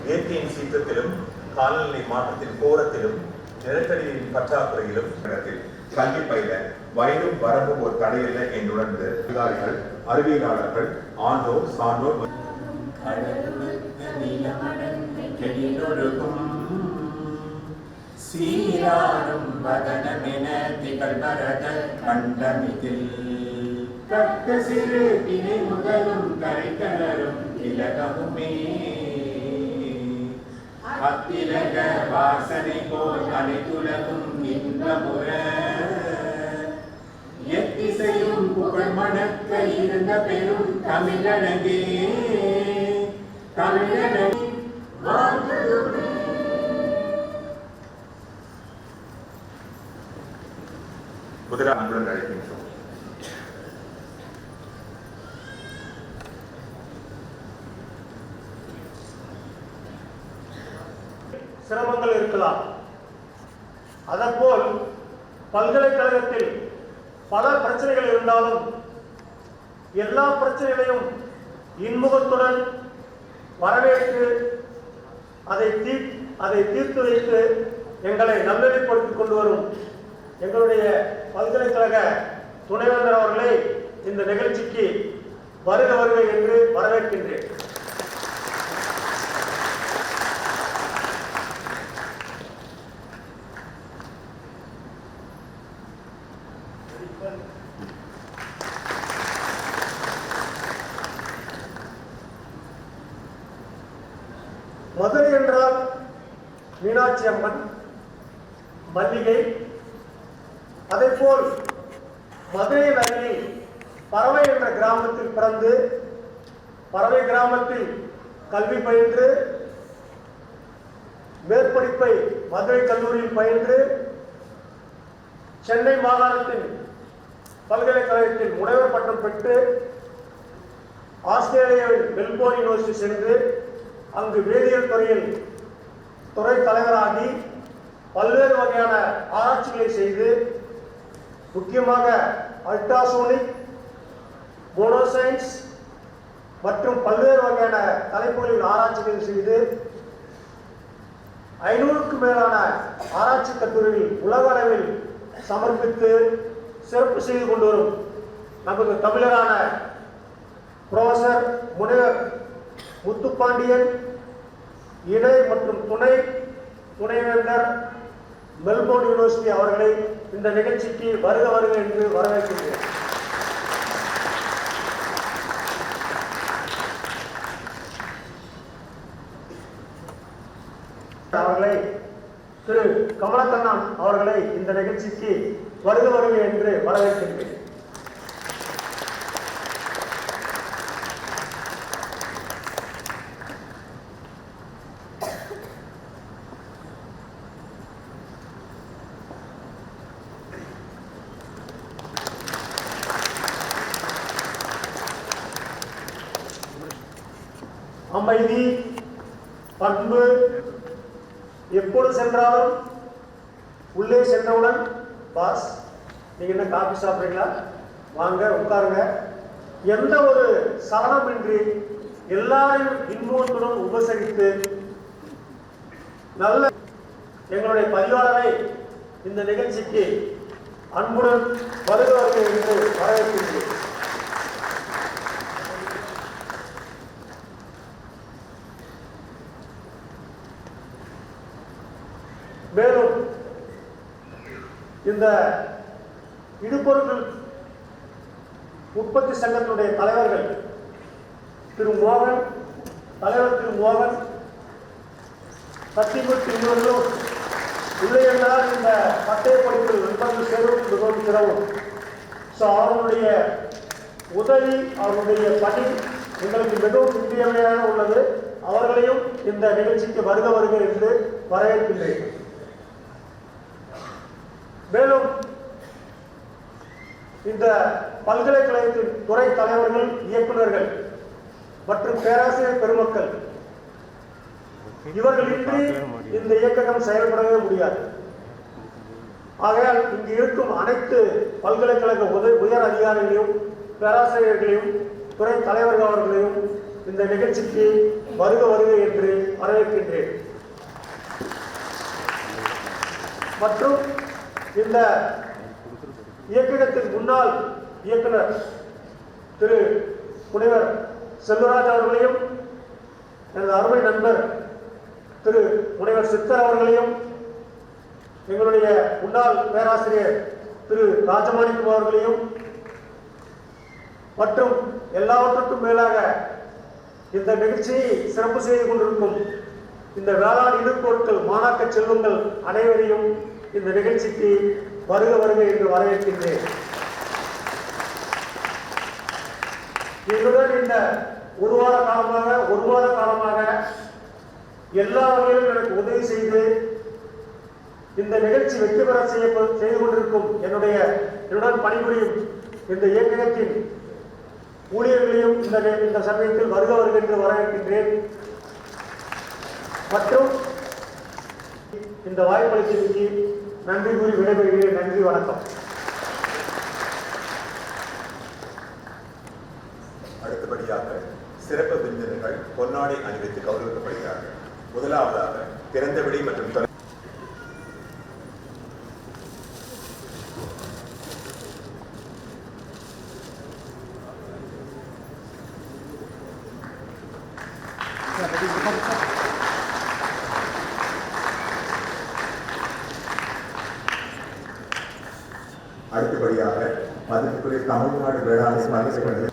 இயற்கையின் சீற்றத்திலும் காலநிலை மாற்றத்தின் கோரத்திலும் நிலத்தடியின் பற்றாக்குறையிலும் கல்வி பயில வயதும் வரம்பும் ஒரு தடையில்லை என்றுணர்ந்து அதிகாரிகள், அறிவியலாளர்கள், ஆண்டோர், சான்றோர் சீராடும் வதனமென திகழ்வரத கண்டமிதில் கட்ட சிறு தினை முதலும் கரைக்கலரும் திலகமுமே அத்திலக வாசனை போல் அனைத்துலகும் இன்பமுற எத்திசையும் புகழ் மணக்க இருந்த பெரும் தமிழனகே தமிழனகே வாழ்த்துமே. முதலாக அன்புடன் அழைக்கின்றோம். சிரமங்கள் இருக்கலாம். அதற்போல் பல்கலைக்கழகத்தில் பல பிரச்சனைகள் இருந்தாலும் எல்லா பிரச்சனைகளையும் இன்முகத்துடன் வரவேற்று அதை தீர்த்து வைத்து எங்களை நல்வழிப்படுத்திக் கொண்டு வரும் எங்களுடைய பல்கலைக்கழக துணைவேந்தர் அவர்களை இந்த நிகழ்ச்சிக்கு வருக வருக என்று வரவேற்கின்றேன். மதுரை என்றால் மீனாட்சி அம்மன், மல்லிகை. அதேபோல் மதுரையின் அருகில் பறவை என்ற கிராமத்தில் பிறந்து பறவை கிராமத்தில் கல்வி பயின்று மேற்படிப்பை மதுரை கல்லூரியில் பயின்று சென்னை மாகாணத்தின் பல்கலைக்கழகத்தில் முனைவர் பட்டம் பெற்று ஆஸ்திரேலியாவில் மெல்போர்ன் யூனிவர்சிட்டி சென்று அங்கு வேதியியல் துறையில் துறை தலைவராகி பல்வேறு வகையான ஆராய்ச்சிகளை செய்து முக்கியமாக அல்ட்ராசோனிக், மோனோசைன்ஸ் மற்றும் பல்வேறு வகையான தலைப்புகளில் ஆராய்ச்சிகள் செய்து 500க்கும் மேலான ஆராய்ச்சி கட்டுரைகள் உலக அளவில் சமர்ப்பித்து சிறப்பு செய்து கொண்டு வரும் நமது தமிழரான புரொஃபசர் முனைவர் முத்துப்பாண்டியன் இணை மற்றும் துணைவேந்தர் மெல்போர்ன் யூனிவர்சிட்டி அவர்களை இந்த நிகழ்ச்சிக்கு வருக வருக என்று வரவேற்கிறேன். அவர்களை திரு கமலக்கண்ணன் அவர்களை இந்த நிகழ்ச்சிக்கு வருக வருக என்று வரவேற்கின்றேன். அமைதி, பண்பு, எப்பொழுது சென்றாலும் உள்ளே சென்றவுடன் பாஸ் நீங்க என்ன காபி சாப்பிடுறீங்களா, வாங்க உட்காருங்க, எந்த ஒரு சலனமின்றி எல்லாரையும் இன்முகத்துடன் உபசரித்து நல்ல எங்களுடைய பதிவாளரை இந்த நிகழ்ச்சிக்கு அன்புடன் வருக வருக என்று வரவேற்கின்றேன். மேலும் இந்த இடுபொருட்கள் உற்பத்தி சங்கத்தினுடைய தலைவர்கள் திரு மோகன், தலைவர் திரு மோகன், சத்தியமூர்த்தி இருவர்களும் இல்லை என்றால் இந்த பட்டய படிப்பில் நண்பர்கள் சேரும் மிகவும் சிரமம். ஸோ அவர்களுடைய உதவி, அவர்களுடைய பணி எங்களுக்கு மிகவும் இன்றியமையாக உள்ளது. அவர்களையும் இந்த நிகழ்ச்சிக்கு வருக வருக என்று வரவேற்கின்றேன். மேலும் இந்த பல்கலைக்கழகத்தின் துறை தலைவர்கள், இயக்குநர்கள் மற்றும் பேராசிரியர் பெருமக்கள் இவர்களின்றி இந்த இயக்ககம் செயல்படவே முடியாது. ஆகையால் இங்கு இருக்கும் அனைத்து பல்கலைக்கழக உயர் அதிகாரிகளையும் பேராசிரியர்களையும் துறை தலைவர்கள் அவர்களையும் இந்த நிகழ்ச்சிக்கு வருக வருக என்று வரவேற்கின்றேன். மற்றும் இந்த இயக்கத்தின் முன்னாள் இயக்குனர் திரு முனைவர் செல்வராஜ் அவர்களையும், எனது அருமை நண்பர் திரு முனைவர் சித்தர் அவர்களையும், எங்களுடைய முன்னாள் பேராசிரியர் திரு ராஜமாணிக்கம் அவர்களையும், மற்றும் எல்லாவற்றுக்கும் மேலாக இந்த நிகழ்ச்சியை சிறப்பு செய்து கொண்டிருக்கும் இந்த வேளாண் இடுபொருட்கள் மாணாக்க செல்வங்கள் அனைவரையும் இந்த நிகழ்ச்சிக்கு வருக வருக என்று வரவேற்கின்றேன். என்னுடன் இந்த ஒரு மாத காலமாக எல்லா வகையிலும் எனக்கு உதவி செய்து இந்த நிகழ்ச்சி வெற்றி பெற செய்து கொண்டிருக்கும் என்னுடன் பணிபுரியும் இந்த இயக்கத்தின் ஊழியர்களையும் இந்த சமயத்தில் வருக வருக என்று வரவேற்கின்றேன். மற்றும் இந்த வாய்ப்பளித்தமைக்கு நன்றி கூறி விடைபெறுகிறேன். நன்றி, வணக்கம். அடுத்தபடியாக சிறப்பு விருந்தினர்கள் பொன்னாடை அணிவித்து கௌரவிக்கப்படுகிறார்கள். முதலாவதாக திறந்தவெளி மற்றும் அடுத்தபடியாக மதிப்புக்குரிய தமிழ்நாடு வேளாண்மை பல்கலைக்கழக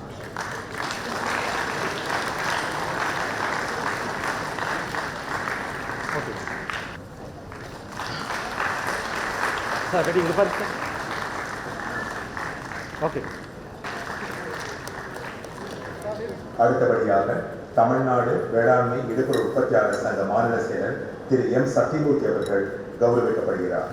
அடுத்தபடியாக தமிழ்நாடு வேளாண்மை இடுபொருள் உற்பத்தியாளர் சங்க மாநில செயலர் திரு எம் சத்தியமூர்த்தி அவர்கள் கௌரவிக்கப்படுகிறார்.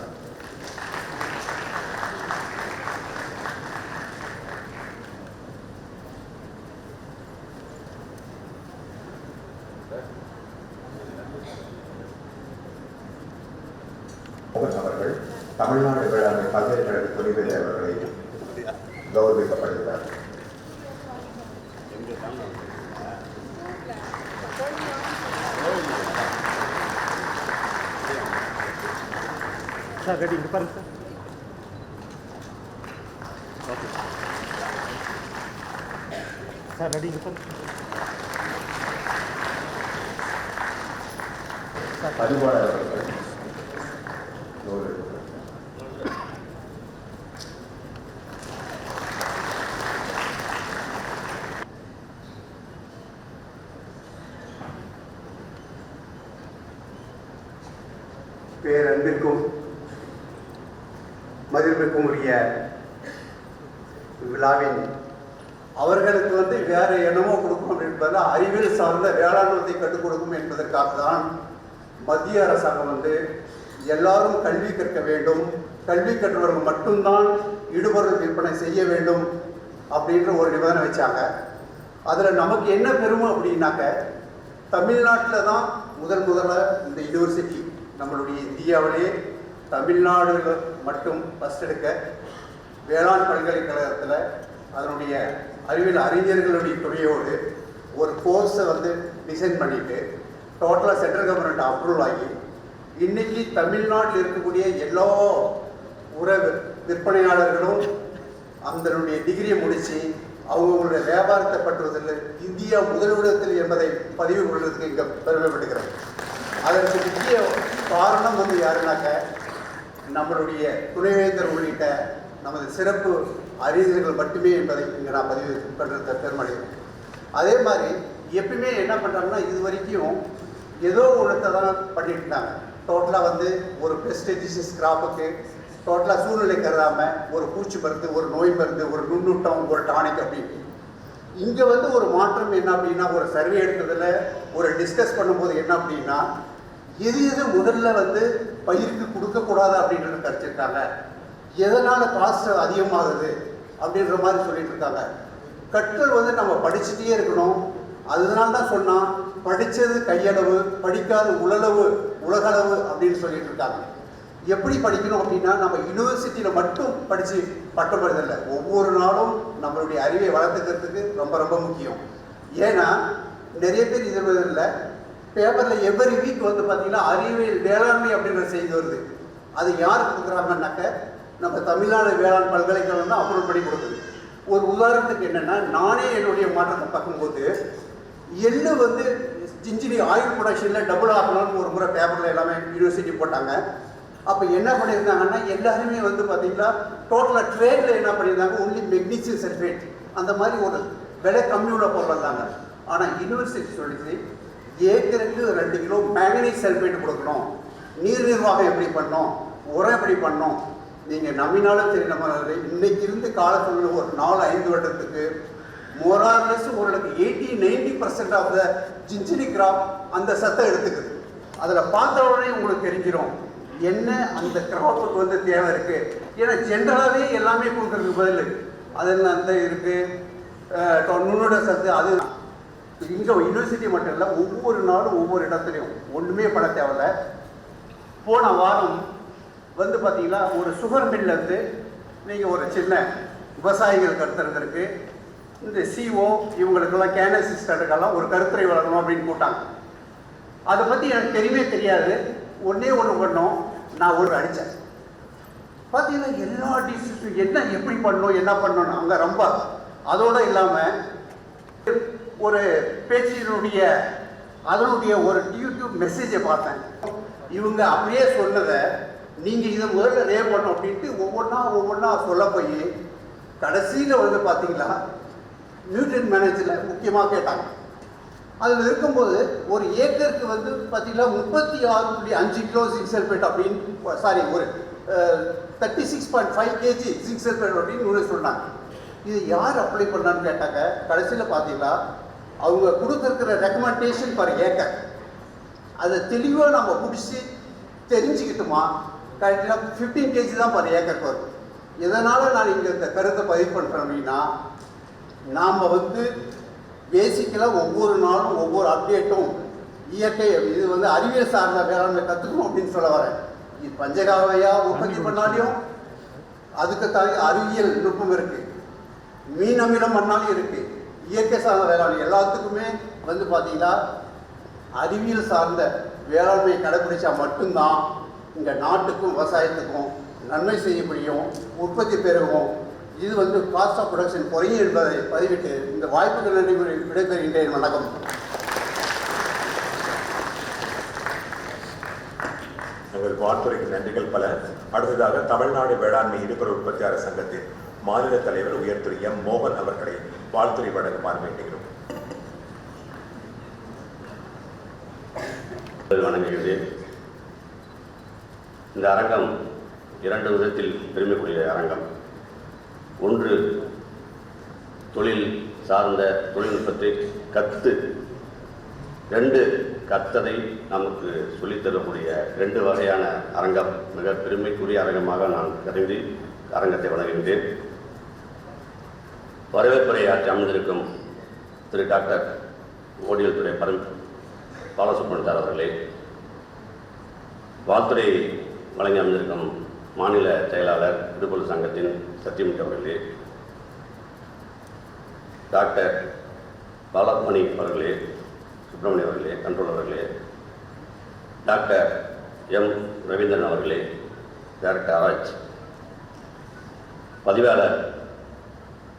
அவர்கள் தமிழ்நாடு வேளாண்மை பல்கலைக்கழக துணைவேந்தர் அவர்களை கௌரவிக்கப்படுகிறார். பதிவாளர் அவர்கள் பேரன்பிற்கும் மதிப்பிற்கும் உரிய விழாவின் அவர்களுக்கு வேற என்னமோ கொடுக்கும் என்பதில் அறிவியல் சார்ந்த வேளாண்மை கற்றுக் கொடுக்கும் என்பதற்காக தான் மத்திய அரசாங்கம் எல்லாரும் கல்வி கற்க வேண்டும், கல்வி கற்றவர்கள் மட்டும்தான் இடுபொருள் விற்பனை செய்ய வேண்டும் அப்படின்ற ஒரு நிபந்தனை வச்சாங்க. அதில் நமக்கு என்ன பெருமை அப்படின்னாக்க, தமிழ்நாட்டில் தான் முதல்ல இந்த யூனிவர்சிட்டி நம்மளுடைய இந்தியாவிலேயே தமிழ்நாடு மட்டும் ஃபஸ்ட் எடுக்க வேளாண் பல்கலைக்கழகத்தில் அதனுடைய அறிவியல் அறிஞர்களுடைய துணையோடு ஒரு கோர்ஸை டிசைன் பண்ணிட்டு டோட்டலாக சென்ட்ரல் கவர்மெண்ட் அப்ரூவல் ஆகி இன்னைக்கு தமிழ்நாட்டில் இருக்கக்கூடிய எல்லா விற்பனையாளர்களும் அதனுடைய டிகிரியை முடித்து அவங்களுடைய வியாபாரத்தை பற்றுவதில் இந்தியா முதலிடத்தில் என்பதை பதிவு கொள்வதற்கு இங்கே பெருமைப்படுகிறோம். அதற்கு முக்கிய காரணம் யாருனாக்க நம்மளுடைய துணைவேந்தர் உள்ளிட்ட நமது சிறப்பு அறிஞர்கள் மட்டுமே என்பதை இங்கே நான் பதிவு பண்ணுறத பெருமடைகிறேன். அதே மாதிரி எப்பயுமே என்ன பண்ணுறாங்கன்னா, இது வரைக்கும் ஏதோ ஒன்றத்தை தான் பண்ணிட்டு இருந்தாங்க. டோட்டலாக ஒரு பெஸ்ட் டிசீஸ் கிராப்புக்கு டோட்டலாக சூழ்நிலை கருதாமல் ஒரு பூச்சி மருந்து, ஒரு நோய் மருந்து, ஒரு நுண்ணூட்டம், ஒரு டானிக் அப்படின்னு. இங்கே ஒரு மாற்றம் என்ன அப்படின்னா, ஒரு சர்வே எடுத்ததில் ஒரு டிஸ்கஸ் பண்ணும்போது என்ன அப்படின்னா, எது முதல்ல பயிருக்கு கொடுக்கக்கூடாது அப்படின்றத கருச்சிருக்காங்க. எதனால் காஸ்ட் அதிகமாகுது அப்படின்ற மாதிரி சொல்லிட்டு இருக்காங்க. கற்றல் நம்ம படிச்சுட்டே இருக்கணும். அதனால தான் சொன்னால் படித்தது கையளவு, படிக்காத உலகளவு அப்படின்னு சொல்லிட்டு இருக்காங்க. எப்படி படிக்கணும் அப்படின்னா, நம்ம யூனிவர்சிட்டியில் மட்டும் படித்து பட்டம் பெறுதில்லை, ஒவ்வொரு நாளும் நம்மளுடைய அறிவை வளர்த்துக்கிறதுக்கு ரொம்ப ரொம்ப முக்கியம். ஏன்னா நிறைய பேர் இதில் பேப்பரில் எவ்ரி வீக் வந்து பார்த்தீங்கன்னா அறிவியல் வேளாண்மை அப்படின்ற செய்தி வருது. அது யார் கொடுக்குறாங்கன்னாக்க நம்ம தமிழ்நாடு வேளாண் பல்கலைக்கழகம் தான் அப்ரூவ் பண்ணி கொடுக்குது. ஒரு உதாரணத்துக்கு என்னென்னா, நானே என்னுடைய மாற்றத்தை பார்க்கும்போது எள்ளு வந்து ஜிஞ்சினி ஆயில் ப்ரொடக்ஷனில் டபுள் ஆகணும்னு ஒரு முறை பேப்பரில் எல்லாமே யூனிவர்சிட்டி போட்டாங்க. அப்போ என்ன பண்ணியிருந்தாங்கன்னா எல்லாருமே வந்து பார்த்தீங்கன்னா டோட்டலாக ட்ரேடில் என்ன பண்ணியிருந்தாங்க, ஒன்லி மெக்னீசியம் சல்ஃபேட் அந்த மாதிரி ஒரு விலை கம்மியுள்ள பொருள் வந்தாங்க. ஆனால் யூனிவர்சிட்டி சொல்லிச்சு ஏக்கருக்கு 2 கிலோ மேங்கனீஸ் சல்ஃபேட் கொடுக்கணும், நீர் நிர்வாகம் எப்படி பண்ணோம், உரம் எப்படி பண்ணோம். நீங்கள் நம்பினாலும் சரி நம்ம இன்னைக்கு இருந்து காலத்தில் ஒரு 4-5 வருடத்துக்கு மோரார்லெஸ் ஓரளவுக்கு 80-90% ஆஃப் த ஜிஞ்சினி கிராப் அந்த சத்தை எடுத்துக்குது. அதில் பார்த்த உடனே உங்களுக்கு தெரிஞ்சிடும் என்ன அந்த கிராப்புக்கு வந்து தேவை இருக்குது. ஏன்னா ஜென்ரலாகவே எல்லாமே கொடுக்குறதுக்கு பதில் அதில் அந்த இருக்குது நுண்ணுட சத்து. அது இங்கே யூனிவர்சிட்டி மட்டும் இல்லை, ஒவ்வொரு நாளும் ஒவ்வொரு இடத்துலையும் ஒன்றுமே பண்ண தேவையில்ல. போன வாரம் வந்து பார்த்தீங்கன்னா ஒரு சுகர் மில்லேருந்து நீங்கள் ஒரு சின்ன விவசாயிகள் கருத்துறதுக்கு இந்த CO இவங்களுக்கெல்லாம் கேனஸ் சிஸ்டருக்கெல்லாம் ஒரு கருத்துரை வழங்கணும் அப்படின்னு கூட்டாங்க. அதை பற்றி எனக்கு தெரியவே தெரியாது. ஒன்றே ஒன்று பண்ணோம், நான் ஒரு அடித்தேன். பார்த்தீங்கன்னா எல்லா டிஸ்ட்ரிக்டும் என்ன எப்படி பண்ணணும் என்ன பண்ணணும் அங்கே ரொம்ப. அதோடு இல்லாமல் ஒரு பேச்சினுடைய அதனுடைய ஒரு யூடியூப் மெசேஜை பார்த்தேன். இவங்க அப்படியே சொன்னதை நீங்கள் இதை முதல்ல ரேவ் பண்ணணும் அப்படின்ட்டு ஒவ்வொன்றா சொல்ல போய் கடைசியில் வந்து பார்த்தீங்களா நியூட்ரியன் மேனேஜரில் முக்கியமாக கேட்டாங்க. அதில் இருக்கும்போது ஒரு ஏக்கருக்கு வந்து பார்த்தீங்கன்னா 36.5 கிலோ ஜிங்க் சல்ஃபேட் அப்படின்னு சாரி ஒரு 36.5 kg ஜிங்க் சல்ஃபேட் அப்படின்னு சொன்னாங்க. இது யார் அப்ளை பண்ணான்னு கேட்டாங்க. கடைசியில் பார்த்தீங்கன்னா அவங்க கொடுத்துருக்கிற ரெக்கமெண்டேஷன் பர் ஏக்கர் அதை தெளிவாக நம்ம பிடிச்சி தெரிஞ்சுக்கிட்டோமா கரெக்டாக 15 kg தான் பர் ஏக்கருக்கு வரும். இதனால் நான் இங்கே இந்த கருத்தை பதிவு பண்ணுறேன் அப்படின்னா, நாம் வந்து பேசிக்கலாக ஒவ்வொரு நாளும் ஒவ்வொரு அப்டேட்டும் இயற்கை இது வந்து அறிவியல் சார்ந்த வேளாண்மை கற்றுக்கணும் அப்படின்னு சொல்ல வரேன். இது பஞ்சகாவையாக உற்பத்தி பண்ணாலையும் அதுக்கு அறிவியல் நுட்பம் இருக்குது, மீன் அமிலம் பண்ணாலும் இருக்குது, இயற்கை சார்ந்த வேளாண்மை எல்லாத்துக்குமே வந்து பார்த்தீங்கன்னா அறிவியல் சார்ந்த வேளாண்மையை கடைபிடிச்சா மட்டும்தான் இங்கே நாட்டுக்கும் விவசாயத்துக்கும் நன்மை செய்ய முடியும், உற்பத்தி பெருகும். இது வந்து காஸ்ட் ஆஃப் ப்ரொடக்ஷன் குறையும் என்பதை பதிவிட்டு இந்த வாய்ப்புகள் நன்றி விடைபெறுகின்றேன். வணக்கம். எங்கள் வாழ்த்துறைக்கு நன்றிகள் பல. அடுத்ததாக தமிழ்நாடு வேளாண்மை இடுபொருள் உற்பத்தியாளர் சங்கத்தின் மாநில தலைவர் உயர் திரு M. மோகன் அவர்களை வாழ்த்துறை வழங்குமாறு வேண்டுகிறோம். வணங்குகிறேன். இந்த அரங்கம் 2 விதத்தில் பெருமைக்குரிய அரங்கம். ஒன்று, தொழில் சார்ந்த தொழில்நுட்பத்தை கற்று, 2 கற்றதை நமக்கு சொல்லித்தரக்கூடிய 2 வகையான அரங்கம். மிக பெருமைக்குரிய அரங்கமாக நான் கருதி அரங்கத்தை வழங்குகின்றேன். வரவேற்புரை ஆற்றி அமர்ந்திருக்கும் திரு டாக்டர் ஓடியல் துறை பாலசுப்ரமணியன் சார் அவர்களே, வாழ்த்துறை வழங்கி அமர்ந்திருக்கும் மாநில செயலாளர் இடுபொருள் சங்கத்தின் சத்தியமூர்த்தி அவர்களே, டாக்டர் பாலமணி அவர்களே, சுப்பிரமணியம் அவர்களே, கண்ட்ரோலர் அவர்களே, டாக்டர் M. ரவீந்திரன் அவர்களே, டைரக்டர் ஆராய்ச்சி, பதிவாளர்,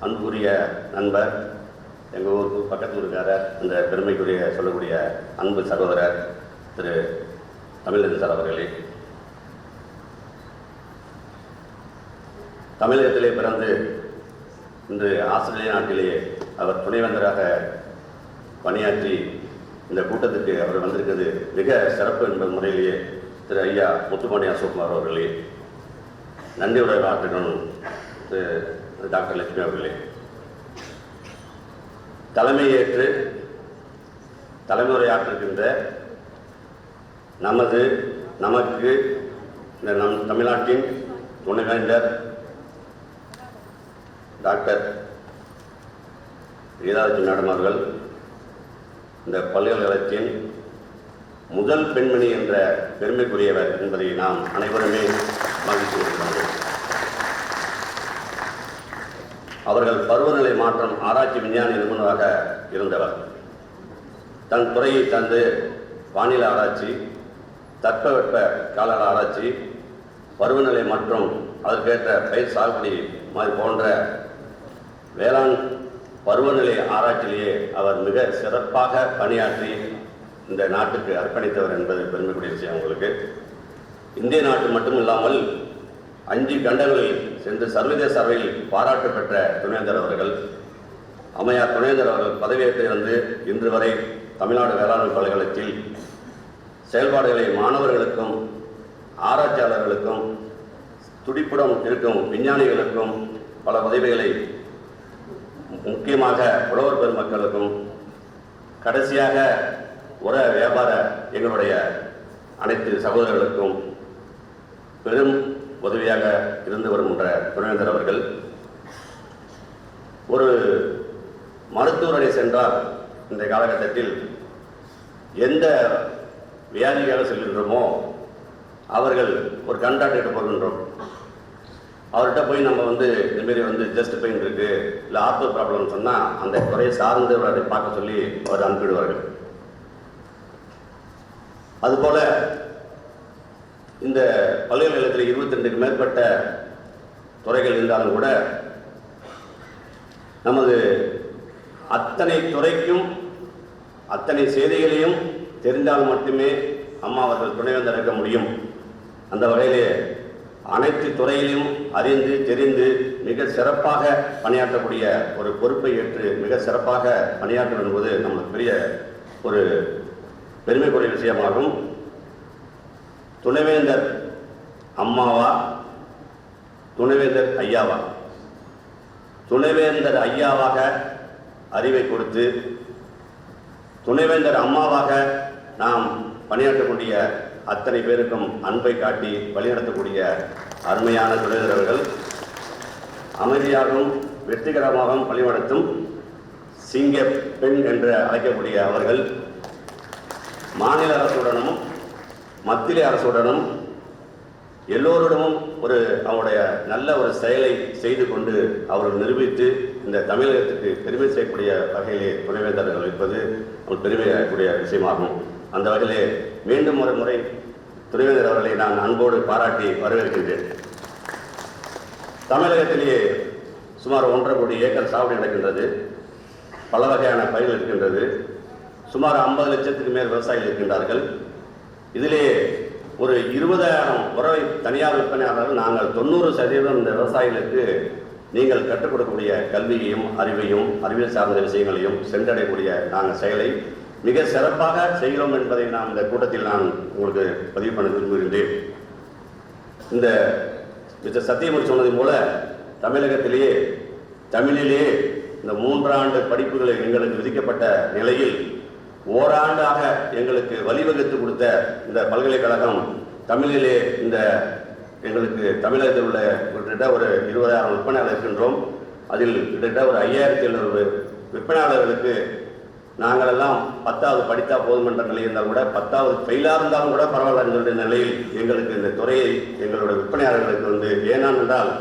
அன்புக்குரிய நண்பர், எங்கள் ஊருக்கு பக்கத்தில் இருக்கார இந்த பெருமைக்குரிய சொல்லக்கூடிய அன்பு சகோதரர் திரு தமிழன் சார் அவர்களே, தமிழகத்திலே பிறந்து இன்று ஆஸ்திரேலிய நாட்டிலே அவர் துணைவேந்தராக பணியாற்றி இந்த கூட்டத்துக்கு அவர் வந்திருக்கிறது மிக சிறப்பு என்பது முறையிலேயே திரு ஐயா முத்துப்பாண்டி அசோக்குமார் அவர்களே, நன்றியுடைய ஆற்றுக்கணும் திரு டாக்டர் லட்சுமி அவர்களே, தலைமையேற்று தலைமுறையாற்றுகின்ற நமக்கு இந்த தமிழ்நாட்டின் துணைவேந்தர் டாக்டர் கீதாலட்சுமி மேடம் அவர்கள் இந்த பல்கலைக்கழகத்தின் முதல் பெண்மணி என்ற பெருமைக்குரியவர் என்பதை நாம் அனைவருமே மகிழ்ச்சி கொள்கிறோம். அவர்கள் பருவநிலை மாற்றம் ஆராய்ச்சி விஞ்ஞானி நிபுணராக இருந்தவர். தன் துறையை தந்து வானிலை ஆராய்ச்சி, தட்பவெப்ப கால ஆராய்ச்சி, பருவநிலை மற்றும் அதற்கேற்ற பயிர் சாகுபடி மாதிரி போன்ற வேளாண் பருவநிலை ஆராய்ச்சியிலேயே அவர் மிக சிறப்பாக பணியாற்றி இந்த நாட்டுக்கு அர்ப்பணித்தவர் என்பது பெருமைக்குரிய விஷயம். உங்களுக்கு இந்திய நாட்டு மட்டும் இல்லாமல் 5 கண்டங்களில் சென்று சர்வதேச அளவில் பாராட்டு பெற்ற துணைவேந்தர் அவர்கள், அம்மையார் துணைவேந்தர் அவர்கள் பதவியேற்றிருந்து இன்று வரை தமிழ்நாடு வேளாண்மை பல்கலைக்கழகத்தில் செயல்பாடுகளை மாணவர்களுக்கும் ஆராய்ச்சியாளர்களுக்கும் துடிப்புடன் இருக்கும் விஞ்ஞானிகளுக்கும் பல உதவிகளை, முக்கியமாக உழவர் பெருமக்களுக்கும், கடைசியாக உர வியாபார எங்களுடைய அனைத்து சகோதரர்களுக்கும் பெரும் உதவியாக இருந்து வருகின்ற துணைவேந்தர் அவர்கள் ஒரு மருத்துவரை சென்றால் இந்த காலகட்டத்தில் எந்த வியாதிக்காக செல்கின்றோமோ அவர்கள் ஒரு கண்டாக்ட் போகின்றோம். அவர்கிட்ட போய் நம்ம இதுமாரி ஜஸ்ட் பெயின் இருக்குது இல்லை ஆர்த்தோ ப்ராப்ளம் சொன்னால் அந்த துறையை சார்ந்து அவரை பார்க்க சொல்லி அவர் அனுப்பிடுவார்கள். அதுபோல் இந்த பல்கலைக்கழகத்தில் 22க்கு மேற்பட்ட துறைகள் இருந்தாலும் கூட நமது அத்தனை துறைக்கும் அத்தனை செய்திகளையும் தெரிந்தால் மட்டுமே அம்மா அவர்கள் துணைவேந்தர் இருக்க முடியும். அந்த வகையிலே அனைத்து துறையிலும் அறிந்து தெரிந்து மிக சிறப்பாக பணியாற்றக்கூடிய ஒரு பொறுப்பை ஏற்று மிக சிறப்பாக பணியாற்றும் என்பது நமக்கு பெரிய ஒரு பெருமைக்குரிய விஷயமாகும். துணைவேந்தர் அம்மாவா, துணைவேந்தர் ஐயாவா? துணைவேந்தர் ஐயாவாக அறிவை கொடுத்து துணைவேந்தர் அம்மாவாக நாம் பணியாற்றக்கூடிய அத்தனை பேருக்கும் அன்பை காட்டி வழிநடத்தக்கூடிய அருமையான துணைவேந்தர்கள், அமைதியாகவும் வெற்றிகரமாகவும் வழிநடத்தும் சிங்க பெண் என்று அழைக்கக்கூடிய அவர்கள் மாநில அரசுடனும் மத்திய அரசுடனும் எல்லோருடனும் அவருடைய நல்ல ஒரு செயலை செய்து கொண்டு அவர்கள் நிரூபித்து இந்த தமிழகத்துக்கு பெருமை செய்யக்கூடிய வகையிலே துணைவேந்தர்கள் இருப்பது ஒரு பெருமைக்கூடிய விஷயமாகும். அந்த வகையிலே மீண்டும் ஒரு முறை துணைவேந்தர் அவர்களை நான் அன்போடு பாராட்டி வரவேற்கின்றேன். தமிழகத்திலேயே சுமார் 1.5 கோடி ஏக்கர் சாகுபடி நடக்கின்றது. பல வகையான பயிர்கள் இருக்கின்றது. சுமார் 50 லட்சத்துக்கு மேல் விவசாயிகள் இருக்கின்றார்கள். இதிலே ஒரு 20,000 உறவை தனியார் விற்பனையாளர்கள் நாங்கள் 90% இந்த விவசாயிகளுக்கு நீங்கள் கற்றுக் கொடுக்கக்கூடிய கல்வியையும் அறிவையும் அறிவியல் சார்ந்த விஷயங்களையும் சென்றடையக்கூடிய நாங்கள் செயலை மிக சிறப்பாக செய்கிறோம் என்பதை நான் இந்த கூட்டத்தில் நான் உங்களுக்கு பதிவு பண்ண விரும்புகின்றேன். இந்த மிஸ்டர் சத்தியமூர்த்தி சொன்னது போல தமிழகத்திலேயே தமிழிலே இந்த 3 ஆண்டு படிப்புகளை எங்களுக்கு விதிக்கப்பட்ட நிலையில் ஓராண்டாக எங்களுக்கு வழிவகுத்து கொடுத்த இந்த பல்கலைக்கழகம் தமிழிலே இந்த எங்களுக்கு தமிழகத்தில் உள்ள கிட்டத்தட்ட ஒரு 20,000 விற்பனையாளர் இருக்கின்றோம். அதில் கிட்டத்தட்ட ஒரு 5,700 விற்பனையாளர்களுக்கு நாங்களெல்லாம் 10வது படித்தா போதும் என்ற நிலை இருந்தால் கூட 10வது ஃபெயிலாக இருந்தாலும் கூட பரவாயில்ல என்கிற நிலையில் எங்களுக்கு இந்த துறையை எங்களுடைய விற்பனையாளர்களுக்கு ஏனென்றால்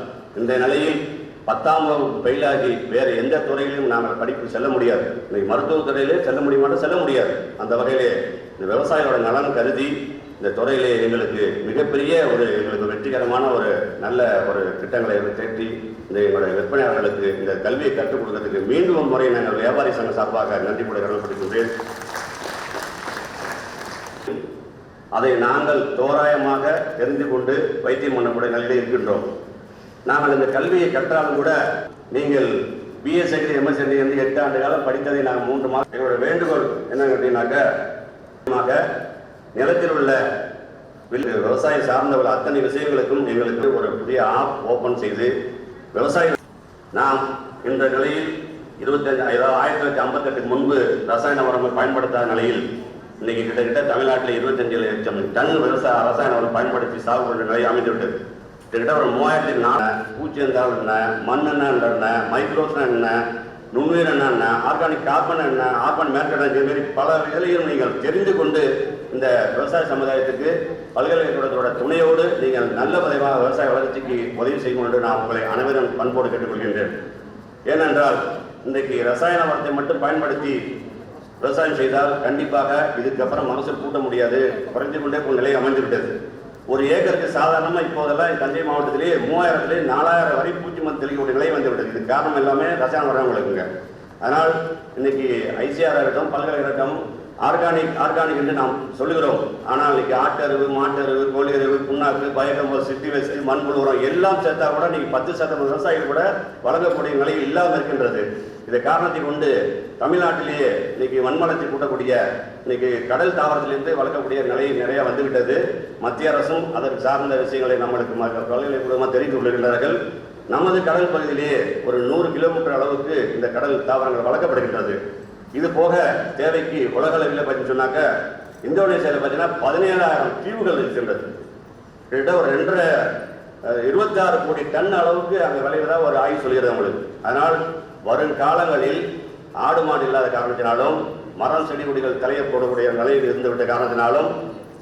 இந்த நிலையில் 10ஆம் வகுப்பு ஃபெயிலாகி வேறு எந்த துறையிலும் நாங்கள் படிப்பு செல்ல முடியாது. இன்னைக்கு மருத்துவத்துறையிலே செல்ல முடியுமாட்டோம், செல்ல முடியாது. அந்த வகையிலே இந்த விவசாயிகளோட நலன் கருதி இந்த துறையிலே எங்களுக்கு மிகப்பெரிய எங்களுக்கு வெற்றிகரமான நல்ல திட்டங்களை தேற்றி இந்த எங்களுடைய விற்பனையாளர்களுக்கு இந்த கல்வியை கற்றுக் கொடுக்கிறதுக்கு மீண்டும் ஒரு முறை நாங்கள் வியாபாரி சங்க சார்பாக நன்றி கூட கடமைப்பட்டுகின்றேன். அதை நாங்கள் தோராயமாக தெரிந்து கொண்டு வைத்தியம் பண்ணக்கூடிய நிலையில் இருக்கின்றோம். நாங்கள் இந்த கல்வியை கற்றாலும் கூட நீங்கள் பிஎஸ் டிகிரி எம்எஸ் டிகிரி 8 ஆண்டு காலம் படித்ததை நாங்கள் 3 மாதம் எங்களுடைய வேண்டுகோள் என்ன கேட்டீங்கன்னாக்க நிலத்தில் உள்ள விவசாயம் சார்ந்த அத்தனை விஷயங்களுக்கும் எங்களுக்கு ஒரு புதிய ஆப் ஓபன் செய்து விவசாய நாம் என்ற நிலையில் 1958 முன்பு ரசாயன உரங்கள் பயன்படுத்தாத நிலையில் இன்னைக்கு கிட்டத்தட்ட தமிழ்நாட்டில் 25 லட்சம் டன் ரசாயன உரம் பயன்படுத்தி சாகுபடி நிலை அமைந்துவிட்டது. கிட்டத்தட்ட ஒரு 3004 பூச்சி இருந்தால் என்ன, மண் என்ன, மைக்ரோஸ் என்ன, நுண்ணுயிர் என்ன, ஆர்கானிக் கார்பன் என்ன, ஆர்பன் மேற்கடை இதுமாரி பல விலையும் நீங்கள் தெரிந்து கொண்டு இந்த விவசாய சமுதாயத்துக்கு பல்கலைக்கழகத்தோட துணையோடு நீங்கள் நல்ல விதமாக விவசாய வளர்ச்சிக்கு உதவி செய்யும் என்று நான் உங்களை அனைவரும் பண்போடு கேட்டுக்கொள்கின்றேன். ஏனென்றால் இன்றைக்கு ரசாயன உரத்தை மட்டும் பயன்படுத்தி விவசாயம் செய்தால் கண்டிப்பாக இதுக்கப்புறம் மகசூல் கூட்ட முடியாது, குறைஞ்சு கொண்டே நிலை அமைந்துவிட்டது. ஒரு ஏக்கருக்கு சாதாரணமாக இப்போதெல்லாம் தஞ்சை மாவட்டத்திலே 3000 4000 வரை பூச்சி மருந்து தெளிக்கக்கூடிய நிலை வந்துவிட்டது. இது காரணம் எல்லாமே ரசாயன உரங்களுக்குங்க. அதனால் இன்னைக்கு ஐசிஆர் ஆகட்டும், பல்கலைக்கழகம் ஆர்கானிக் என்று நாம் சொல்லுகிறோம். ஆனால் இன்னைக்கு ஆட்டறிவு, மாட்டறிவு, கோழி அறிவு, புண்ணாக்கு, பயக்கம்போல், சிட்டி வேஸ்ட், மண்புழு உரம் எல்லாம் சேர்த்தா கூட இன்னைக்கு 10% விவசாயிகள் கூட வழங்கக்கூடிய நிலையில் இல்லாமல் இருக்கின்றது. இதை காரணத்தை கொண்டு தமிழ்நாட்டிலேயே இன்னைக்கு வன்மலத்தை கூட்டக்கூடிய இன்னைக்கு கடல் தாவரத்திலிருந்து வளர்க்கக்கூடிய நிலை நிறைய வந்துவிட்டது. மத்திய அரசும் அதற்கு சார்ந்த விஷயங்களை நம்மளுக்கு பல்கலைக்கூடமாக தெரிந்து கொள்கின்றார்கள். நமது கடல் பகுதியிலேயே ஒரு 100 கிலோமீட்டர் அளவுக்கு இந்த கடல் தாவரங்கள் வளர்க்கப்படுகின்றது. இது போக தேவைக்கு உலக அளவில் பார்த்தீங்கன்னு சொன்னாக்க இந்தோனேசியாவில் பார்த்தீங்கன்னா 17,000 தீவுகள் இருக்கின்றது. கிட்டத்தட்ட ஒரு 26 கோடி டன் அளவுக்கு அங்கே விளைவதாக ஒரு ஆய்வு சொல்கிறது அவங்களுக்கு. அதனால் வரும் காலங்களில் ஆடு மாடு இல்லாத காரணத்தினாலும் மரம் செடி கொடிகள் தலையை போடக்கூடிய நிலையில் இருந்துவிட்ட காரணத்தினாலும்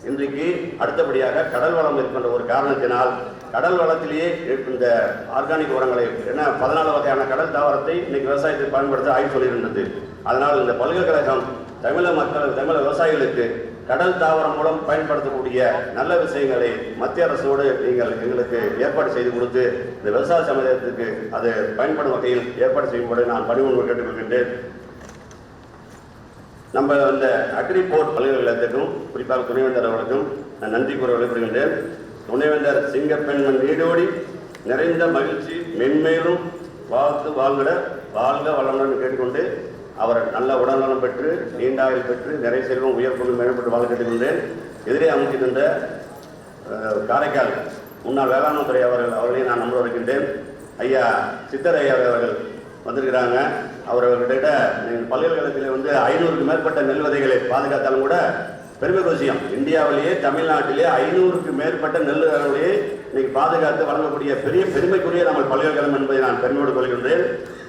இன்றைக்கு அடுத்தபடியாக கடல் வளம் இருக்கின்ற ஒரு காரணத்தினால் கடல் வளத்திலேயே இந்த ஆர்கானிக் உரங்களை என்ன 14 வகையான கடல் தாவரத்தை இன்னைக்கு விவசாயத்தை பயன்படுத்த ஆய்வு சொல்லியிருந்தது. அதனால் இந்த பல்கலைக்கழகம் தமிழக விவசாயிகளுக்கு கடல் தாவரம் மூலம் பயன்படுத்தக்கூடிய நல்ல விஷயங்களை மத்திய அரசோடு நீங்கள் எங்களுக்கு ஏற்பாடு செய்து கொடுத்து இந்த விவசாய சமுதாயத்திற்கு அது பயன்படும் வகையில் ஏற்பாடு செய்யும்போது நான் பணிவுடன் கேட்டுக்கொள்கின்றேன். நம்ம இந்த அக்ரி போர்ட் பல்கலைக்கழகத்திற்கும் குறிப்பாக துணைவேந்தர் அவர்களுக்கும் நான் நன்றி கூற விடைபெறுகின்றேன். துணைவேந்தர் சிங்கப்பெண்மண் நீடோடி நிறைந்த மகிழ்ச்சி மென்மேலும் வாழ்த்து வாழ்ந்திட வாழ்க வளமுடன் கேட்டுக்கொண்டு அவர் நல்ல உடல்நலம் பெற்று நீண்ட ஆயுள் பெற்று நிறைய செல்வம் உயர்கொண்டு மேம்பட்டு வாழ கேட்டுக்கொண்டேன். எதிரே அமைக்கின்ற காரைக்கால் முன்னாள் வேளாண்மை துறை அவர்களையும் நான் நம்ப வைக்கின்றேன். ஐயா சித்தர் ஐயா அவர்கள் வந்திருக்கிறாங்க. அவர்கிட்ட பல்கலைக்கழகத்தில் 500க்கு மேற்பட்ட நெல் விதைகளை பாதுகாத்தாலும் கூட பெருமை விஷயம். இந்தியாவிலேயே தமிழ்நாட்டிலே 500க்கு மேற்பட்ட நெல் விதைகளை இன்னைக்கு பாதுகாத்து வழங்கக்கூடிய பெரிய பெருமைக்குரிய நம்ம பல்கலைக்கழகம் என்பதை நான் பெருமையோடு கொள்கின்றேன்.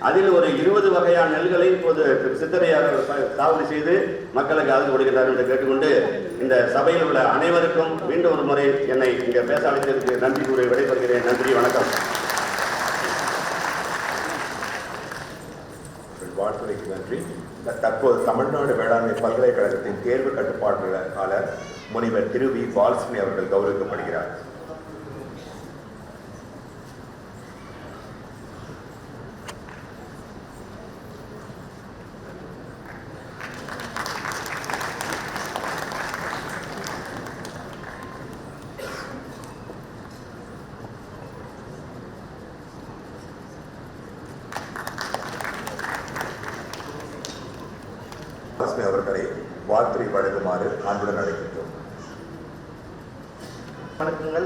அதில் ஒரு 20 வகையான நெல்களை இப்போது சித்தரையாக சாகுபடி செய்து மக்களுக்கு ஆதரவு கொடுக்கிறார் என்று கேட்டுக்கொண்டு இந்த சபையில் உள்ள அனைவருக்கும் மீண்டும் ஒரு முறை என்னை இங்கே பேச அழைத்ததற்கு நன்றி கூறி விடைபெறுகிறேன். நன்றி, வணக்கம். வாழ்த்துறைக்கு நன்றி. தற்போது தமிழ்நாடு வேளாண்மை பல்கலைக்கழகத்தின் தேர்வு கட்டுப்பாட்டாளர் முனைவர் திரு வி. பாலசுமி அவர்கள் கௌரவிக்கப்படுகிறார். அவர்களை வாழ்த்துறை வழங்குமாறு அன்புடன் அழைக்கின்றோம். வணக்கங்கள்.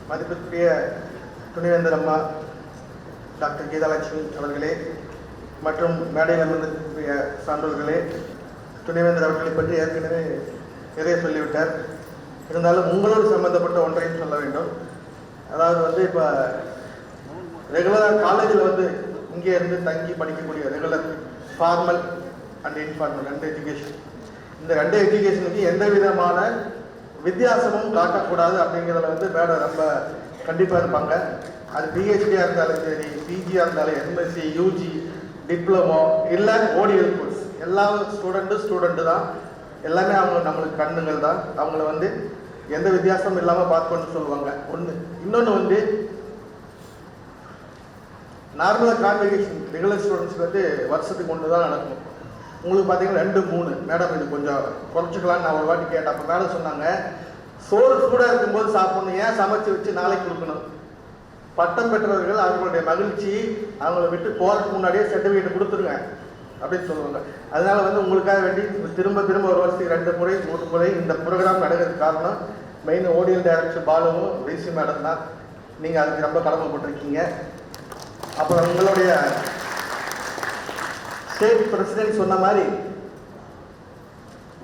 மதிப்பிற்குரிய துணைவேந்தர் அம்மா டாக்டர் கீதாலட்சுமி அவர்களே மற்றும் மேடையில் அமர்ந்திருக்கக்கூடிய சான்றோர்களே, துணைவேந்தர் அவர்களை பற்றி ஏற்கனவே நிறைய சொல்லிவிட்டார். இருந்தாலும் உங்களோடு சம்பந்தப்பட்ட ஒன்றையும் சொல்ல வேண்டும். அதாவது இப்போ ரெகுலராக காலேஜில் இங்கே இருந்து தங்கி படிக்கக்கூடிய regular formal and informal 2 education, இந்த 2 எஜுகேஷனுக்கு எந்த விதமான வித்தியாசமும் காட்டக்கூடாது அப்படிங்கிறதுல மேடம் ரொம்ப கண்டிப்பாக இருப்பாங்க. அது பிஹெச்டியாக இருந்தாலும் சரி, பிஜியாக இருந்தாலும், எம்எஸ்சி, யூஜி, டிப்ளமோ இல்லை ஓடிஎல் கோர்ஸ், எல்லா ஸ்டூடெண்ட்டு தான். எல்லாமே அவங்க நம்மளுக்கு கண்ணுங்கள் தான். அவங்கள எந்த வித்தியாசமும் இல்லாமல் பார்த்துக்கொண்டு சொல்லுவாங்க. ஒன்று. இன்னொன்று நார்மலாக கான்வெகேஷன் ரெகுலர் ஸ்டூடெண்ட்ஸ்க்கு வருஷத்துக்கு ஒன்று தான் நடக்கும். உங்களுக்கு பார்த்தீங்கன்னா 2, 3 மேடம் இது கொஞ்சம் குறைச்சிக்கலான்னு நான் ஒரு வாட்டி கேட்டேன். அப்போ மேடம் சொன்னாங்க, சோறு கூட இருக்கும்போது சாப்பிடணும், ஏன் சமைச்சு வச்சு நாளைக்கு கொடுக்கணும். பட்டம் பெற்றவர்கள் அவங்களுடைய மகிழ்ச்சி அவங்கள விட்டு போகிறதுக்கு முன்னாடியே சர்டிஃபிகேட் கொடுத்துருங்க அப்படின்னு சொல்லுவாங்க. அதனால உங்களுக்காக வேண்டி திரும்ப ஒரு வருஷத்துக்கு 2 முறை 3 முறை இந்த ப்ரோக்ராம் நடக்கிறதுக்கு காரணம் மெயின் ஓடிஎல் டைரக்டர் பாலுவும் விசி மேடம் தான். நீங்கள் அதுக்கு ரொம்ப கடமைப்பட்டிருக்கீங்க. அப்புறம் உங்களுடைய ஸ்டேட் பிரசிடென்ட் சொன்ன மாதிரி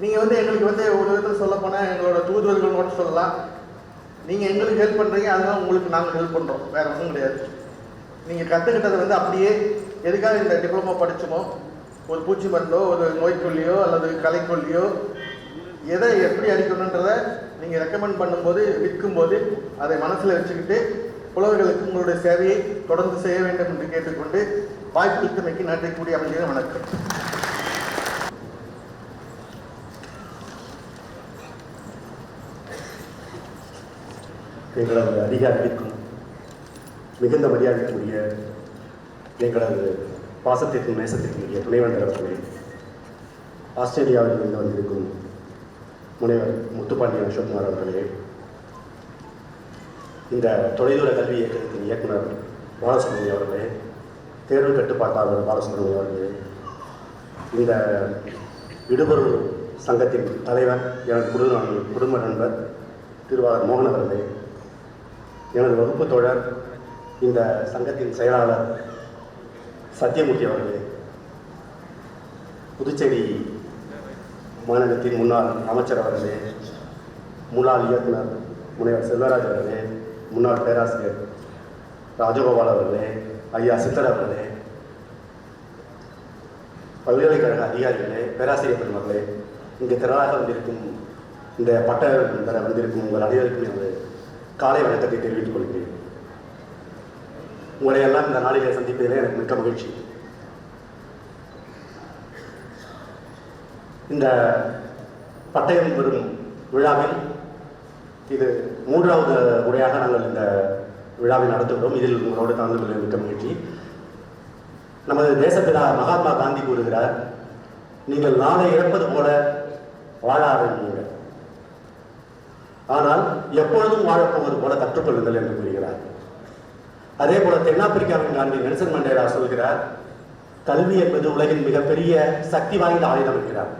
நீங்கள் எங்களுக்கு ஒரு விதத்தில் சொல்ல போனால் எங்களோட தூதுவர்கள் கூட சொல்லலாம். நீங்கள் எங்களுக்கு ஹெல்ப் பண்ணுறீங்க, அதனால உங்களுக்கு நாங்கள் ஹெல்ப் பண்ணுறோம், வேறு ஒன்றும் கிடையாது. நீங்கள் கற்றுக்கிட்டது அப்படியே எதுக்காக இந்த டிப்ளமோ படித்தோமோ, ஒரு பூச்சி மருந்தோ ஒரு நோய்க்கொல்லியோ அல்லது களைக்கொல்லியோ எதை எப்படி அடிக்கணுன்றதை நீங்கள் ரெக்கமெண்ட் பண்ணும்போது விற்கும்போது அதை மனசில் வச்சுக்கிட்டு புலவர்களுக்கு உங்களுடைய சேவையை தொடர்ந்து செய்ய வேண்டும் என்று கேட்டுக்கொண்டு வாய்ப்பு நன்றி கூடிய அமைச்சர். வணக்கம். எங்களது அதிகாரிக்கும் மிகுந்த மரியாதைக்குரிய எங்களது பாசத்திற்கும் நேசத்திற்குரிய துணைவேந்தர் அவர்களே, ஆஸ்திரேலியாவிலிருந்து வந்திருக்கும் முனைவர் முத்துப்பாண்டியன் அசோக்குமார் அவர்களே, இந்த தொலைதூர கல்வி இயக்கத்தின் இயக்குனர் பாலசுப்ரமணியம் அவர்களே, தேர்வு கட்டுப்பாட்டாளர் பாலசுப்ரமணியம் அவர்களே, இந்த விடுபொருள் சங்கத்தின் தலைவர் எனது குடும்ப நண்பர் திருவாளர் மோகன் அவர்களே, எனது வகுப்பு தோழர் இந்த சங்கத்தின் செயலாளர் சத்தியமூர்த்தி அவர்களே, புதுச்சேரி மாநிலத்தின் முன்னாள் அமைச்சர் அவர்களே, முன்னாள் இயக்குனர் முனைவர் செல்வராஜ் அவர்களே, முன்னாள் பேராசிரியர் ராஜகோபால் அவர்களே, ஐயா சித்தர் அவர்களே, பல்கலைக்கழக அதிகாரிகளே, பேராசிரியர் பெருமக்களே, இங்கு திரளாக வந்திருக்கும் இந்த பட்டம் பெற வந்திருக்கும் உங்கள் அனைவருக்கும் எனது காலை வணக்கத்தை தெரிவித்துக் கொள்கிறேன். உங்களை எல்லாம் இந்த நாளிலே சந்திப்பதிலே எனக்கு மிக்க மகிழ்ச்சி. இந்த பட்டயம் பெறும் விழாவில் இது 3வது முறையாக நாங்கள் இந்த விழாவை நடத்துகிறோம். இதில் உங்களோடு கலந்து கொள்ள மிக்க மகிழ்ச்சி. நமது தேசப்பிதா மகாத்மா காந்தி கூறுகிறார், நீங்கள் நாளை இறப்பது போல வாழ ஆரம்பியுங்கள், ஆனால் எப்பொழுதும் வாழப்போவது போல கற்றுக்கொள்ளுங்கள் என்று கூறுகிறார். அதே போல தென்னாப்பிரிக்காவின் காந்தி நெல்சன் மண்டேலா சொல்கிறார், கல்வி என்பது உலகின் மிகப்பெரிய சக்தி வாய்ந்த ஆயுதம் என்கிறார்.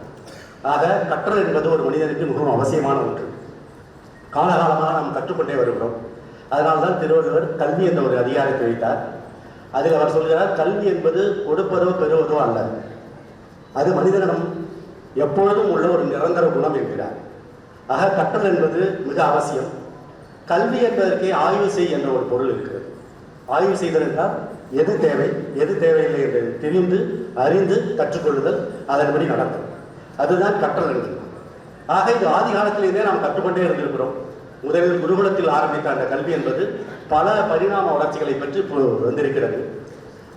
ஆக கற்றல் என்பது ஒரு மனிதனுக்கு மிகவும் அவசியமான ஒன்று. காலகாலமாக நாம் கற்றுக்கொண்டே வருகிறோம். அதனால்தான் திருவள்ளுவர் கல்வி என்ற ஒரு அதிகாரத்தை வைத்தார். அதில் அவர் சொல்கிறார், கல்வி என்பது கொடுப்பதோ பெறுவதோ அல்ல, அது மனிதனிடம் எப்பொழுதும் உள்ள ஒரு நிரந்தர குணம் என்கிறார். ஆக கற்றல் என்பது மிக அவசியம். கல்வி என்பதற்கே ஆய்வு செய் என்ற ஒரு பொருள் இருக்கிறது. ஆய்வு செய்தல் என்றால் எது தேவை எது தேவையில்லை என்று தெரிந்து அறிந்து கற்றுக்கொள்ளுதல், அதன்படி நடக்கும். அதுதான் கற்றல் என்பது. ஆக இது ஆதி காலத்திலிருந்தே நாம் கற்றுக்கொண்டே இருந்திருக்கிறோம். முதலில் குருகுலத்தில் ஆரம்பித்த அந்த கல்வி என்பது பல பரிணாம வளர்ச்சிகளை பற்றி வந்திருக்கிறது.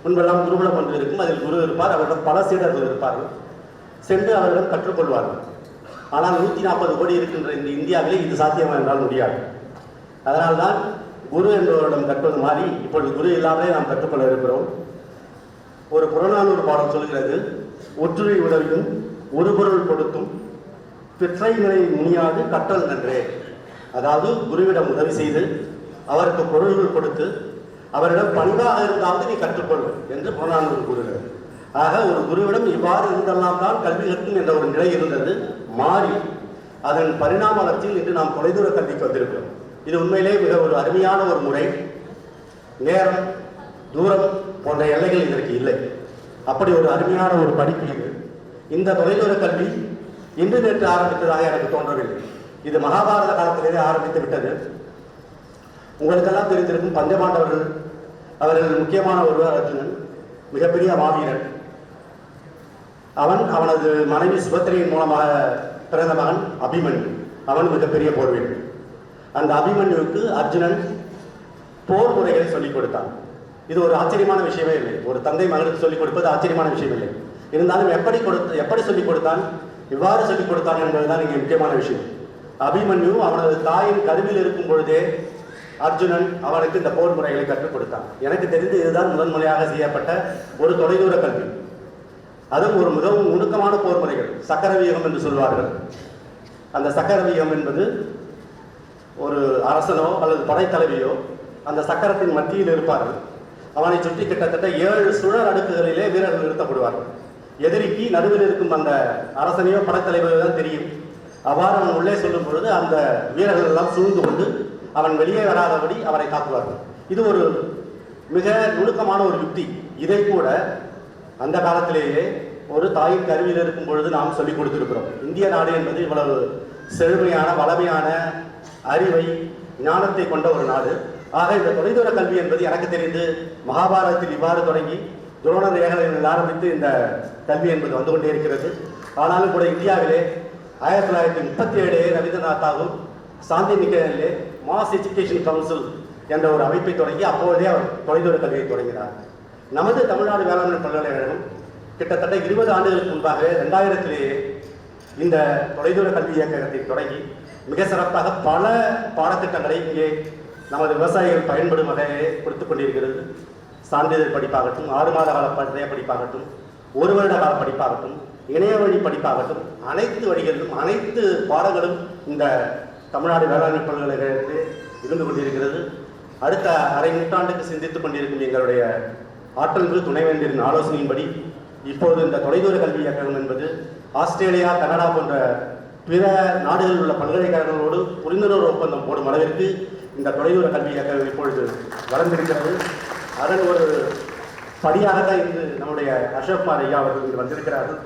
முன்பெல்லாம் குருகுலம் ஒன்று இருக்கும், அதில் குரு இருப்பார், அவரிடம் பல சீடர்கள் இருப்பார்கள், சென்று அவரிடம் கற்றுக்கொள்வார்கள். ஆனால் 140 கோடி இருக்கின்ற இந்த இந்தியாவிலே இது சாத்தியமா என்றால் முடியாது. அதனால்தான் குரு என்பவரிடம் கற்பது மாறி இப்பொழுது குரு இல்லாமலே நாம் கற்றுக்கொள்ள இருக்கிறோம். ஒரு புறநானூறு பாடல் சொல்கிறது, ஒற்றுரை உதவியும் ஒரு பொருள் கொடுத்தும் பிற்றை நிலை முனியாது கற்றல் நன்றே. அதாவது குருவிடம் உதவி செய்து அவருக்கு பொருள்கள் கொடுத்து அவரிடம் பணிவாக இருந்தாவது நீ கற்றுக்கொள் என்று புறநானூறு கூறுகிறது. ஆக ஒரு குருவிடம் இவ்வாறு இருந்தெல்லாம் தான் கல்வி கற்கும் என்ற ஒரு நிலை இருந்தது, மாறி அதன் பரிணாம வளர்ச்சியில் இன்று நாம் தொலைதூர கல்விக்கு வந்திருக்கிறோம். இது உண்மையிலே மிக ஒரு அருமையான ஒரு முறை. நேரம் தூரம் போன்ற எல்லைகள் இதற்கு இல்லை. அப்படி ஒரு அருமையான ஒரு படிப்பு இது. இந்த தொலைதூர கல்வி இன்று நேற்று ஆரம்பித்ததாக எனக்கு தோன்றவில்லை. இது மகாபாரத காலத்திலேயே ஆரம்பித்து விட்டது. உங்களுக்கெல்லாம் தெரிந்திருக்கும் பஞ்சபாண்டவர்கள், அவர்கள் முக்கியமான ஒருவர் அர்ஜுனன், மிகப்பெரிய மாவீரன். அவனது மனைவி சுபத்திரையின் மூலமாக பிறந்த மகன் அபிமன்யு, அவன் மிகப்பெரிய போர்வீரன். அந்த அபிமன்யுவுக்கு அர்ஜுனன் போர் முறைகளை சொல்லிக் கொடுத்தான். இது ஒரு ஆச்சரியமான விஷயமே இல்லை. ஒரு தந்தை மகனுக்கு சொல்லிக் கொடுப்பது ஆச்சரியமான விஷயம் இல்லை. இருந்தாலும் எப்படி சொல்லிக் கொடுத்தான், இவ்வாறு சொல்லிக் கொடுத்தான் என்பதுதான் இங்கே முக்கியமான விஷயம். அபிமன்யு அவனது தாயின் கருவில் இருக்கும் பொழுதே அர்ஜுனன் அவனுக்கு இந்த போர் முறைகளை கற்றுக் கொடுத்தான். எனக்கு தெரிந்து இதுதான் முதன்முறையாக செய்யப்பட்ட ஒரு தொலைதூர கல்வி. அதுவும் ஒரு மிகவும் நுணுக்கமான போர் முறைகள், சக்கரவியூகம் என்று சொல்வார்கள். அந்த சக்கரவியூகம் என்பது ஒரு அரசனோ அல்லது படைத்தலைவியோ அந்த சக்கரத்தின் மத்தியில் இருப்பார்கள். அவனை சுற்றி கிட்டத்தட்ட 7 சுழல் அடுக்குகளிலே வீரர்கள் நிறுத்தப்படுவார்கள். எதிரிக்கு நடுவில் இருக்கும் அந்த அரசனையோ படைத்தலைவரோ தான் தெரியும். அவ்வாறு அவன் உள்ளே சொல்லும் பொழுது அந்த வீரர்கள் எல்லாம் சூழ்ந்து கொண்டு அவன் வெளியே வராதபடி அவரை தாக்குவார்கள். இது ஒரு மிக நுணுக்கமான ஒரு யுக்தி. இதை கூட அந்த காலத்திலேயே ஒரு தாயின் கருவியில் இருக்கும் பொழுது நாம் சொல்லிக் கொடுத்திருக்கிறோம். இந்திய நாடு என்பது இவ்வளவு செழுமையான வளமையான அறிவை ஞானத்தை கொண்ட ஒரு நாடு. ஆக இந்த தொலைதூர கல்வி என்பது எனக்கு தெரிந்து மகாபாரதத்தில் இவ்வாறு தொடங்கி துரோணர் ஏகலைவனில் ஆரம்பித்து இந்த கல்வி என்பது வந்து கொண்டே இருக்கிறது. ஆனாலும் கூட இந்தியாவிலே 1937 ரவீந்திரநாத் தாகூர் சாந்தி நிகேதனிலே மாஸ் எஜுகேஷன் கவுன்சில் என்ற ஒரு அமைப்பை தொடங்கி அப்போதே அவர் தொலைதூர கல்வியை தொடங்கினார். நமது தமிழ்நாடு வேளாண்மை பல்கலைக்கழகம் கிட்டத்தட்ட 20 ஆண்டுகளுக்கு முன்பாக 2000 இந்த தொலைதூர கல்வி இயக்கத்தை தொடங்கி மிக சிறப்பாக பல பாடத்திட்டங்களை இங்கே நமது விவசாயிகள் பயன்படும் வகையை கொடுத்துக் கொண்டிருக்கிறது. சான்றிதழ் படிப்பாகட்டும், 6 மாத கால பட்டய படிப்பாகட்டும், 1 வருட கால படிப்பாகட்டும், இணைய வழி படிப்பாகட்டும், அனைத்து வழிகளிலும் அனைத்து பாடங்களும் இந்த தமிழ்நாடு வேளாண்மை பல்கலைக்கழகத்தில் இருந்து கொண்டிருக்கிறது. அடுத்த அரை நூற்றாண்டுக்கு சிந்தித்துக் கொண்டிருக்கும் எங்களுடைய ஆற்றல்மிகு துணைவேந்தரின் ஆலோசனையின்படி இப்போது இந்த தொலைதூர கல்வி இயக்ககம் என்பது ஆஸ்திரேலியா, கனடா போன்ற பிற நாடுகளில் உள்ள பல்கலைக்கழகங்களோடு புரிந்துணர்வு ஒப்பந்தம் போடும் அளவிற்கு இந்த தொலைதூர கல்வி இயக்கம் இப்பொழுது வளர்ந்திருக்கிறது. அதன் ஒரு படியாக தான் இன்று நம்முடைய அசோக்குமார் ஐயா அவர்கள் இன்று வந்திருக்கிறார்கள்.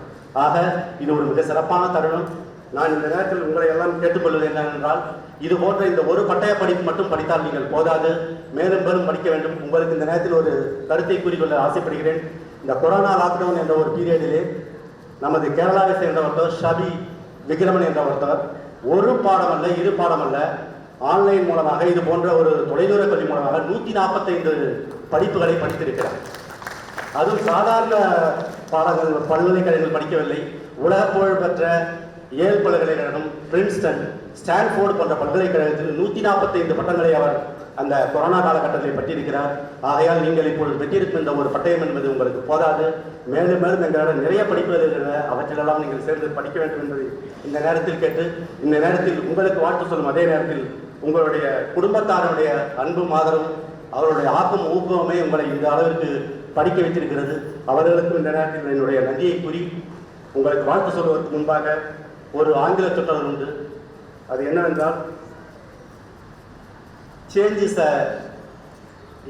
ஆக இது ஒரு மிக சிறப்பான தருணம். நான் இந்த நேரத்தில் உங்களை எல்லாம் கேட்டுக்கொள்வது என்னவென்றால், இது போன்ற இந்த ஒரு பட்டய படிப்பு மட்டும் படித்தால் நீங்கள் போதாது, மேலும் மேலும் படிக்க வேண்டும். உங்களுக்கு இந்த நேரத்தில் ஒரு கருத்தை கூறிக்கொள்ள ஆசைப்படுகிறேன். இந்த கொரோனா லாக்டவுன் என்ற ஒரு பீரியடிலே நமது கேரளாவை சேர்ந்த ஒருத்தர் ஷபி விக்ரமன் என்ற ஒருத்தர் ஒரு பாடம் அல்ல, 2 பாடம் அல்ல, ஆன்லைன் மூலமாக இது போன்ற ஒரு தொலைதூர கல்வி மூலமாக 145 படிப்புகளை படித்திருக்கிறார். அதுவும் சாதாரண பாடங்கள் பல்கலைக்கழகங்கள் படிக்கவில்லை. உலக புகழ்பெற்ற ஏல் பல்கலைக்கழகம், பிரின்ஸ்டன், ஸ்டான்ஃபோர்டு போன்ற பல்கலைக்கழகத்தில் 145 பட்டங்களை அவர் அந்த கொரோனா காலகட்டத்தில் பெற்றிருக்கிறார். ஆகையால் நீங்கள் இப்பொழுது பெற்றிருக்கும் இந்த ஒரு பட்டயம் என்பது உங்களுக்கு போதாது. மேலும் மேலும் எங்களிடம் நிறைய படிப்புகள் இருக்கிறது. அவற்றிலெல்லாம் நீங்கள் சேர்ந்து படிக்க வேண்டும் என்பதை இந்த நேரத்தில் கேட்டு, இந்த நேரத்தில் உங்களுக்கு வாழ்த்து சொல்லும் அதே நேரத்தில் உங்களுடைய குடும்பத்தாருடைய அன்பும் ஆதரவும் அவருடைய ஆக்கம் ஊக்கமே உங்களை இந்த அளவிற்கு படிக்க வைத்திருக்கிறது. அவர்களுக்கும் இந்த நேரத்தில் என்னுடைய நன்றியை கூறி உங்களுக்கு வாழ்த்து சொல்வதற்கு முன்பாக ஒரு ஆங்கில சொற்றொடர் உண்டு. அது என்னவென்றால், change is a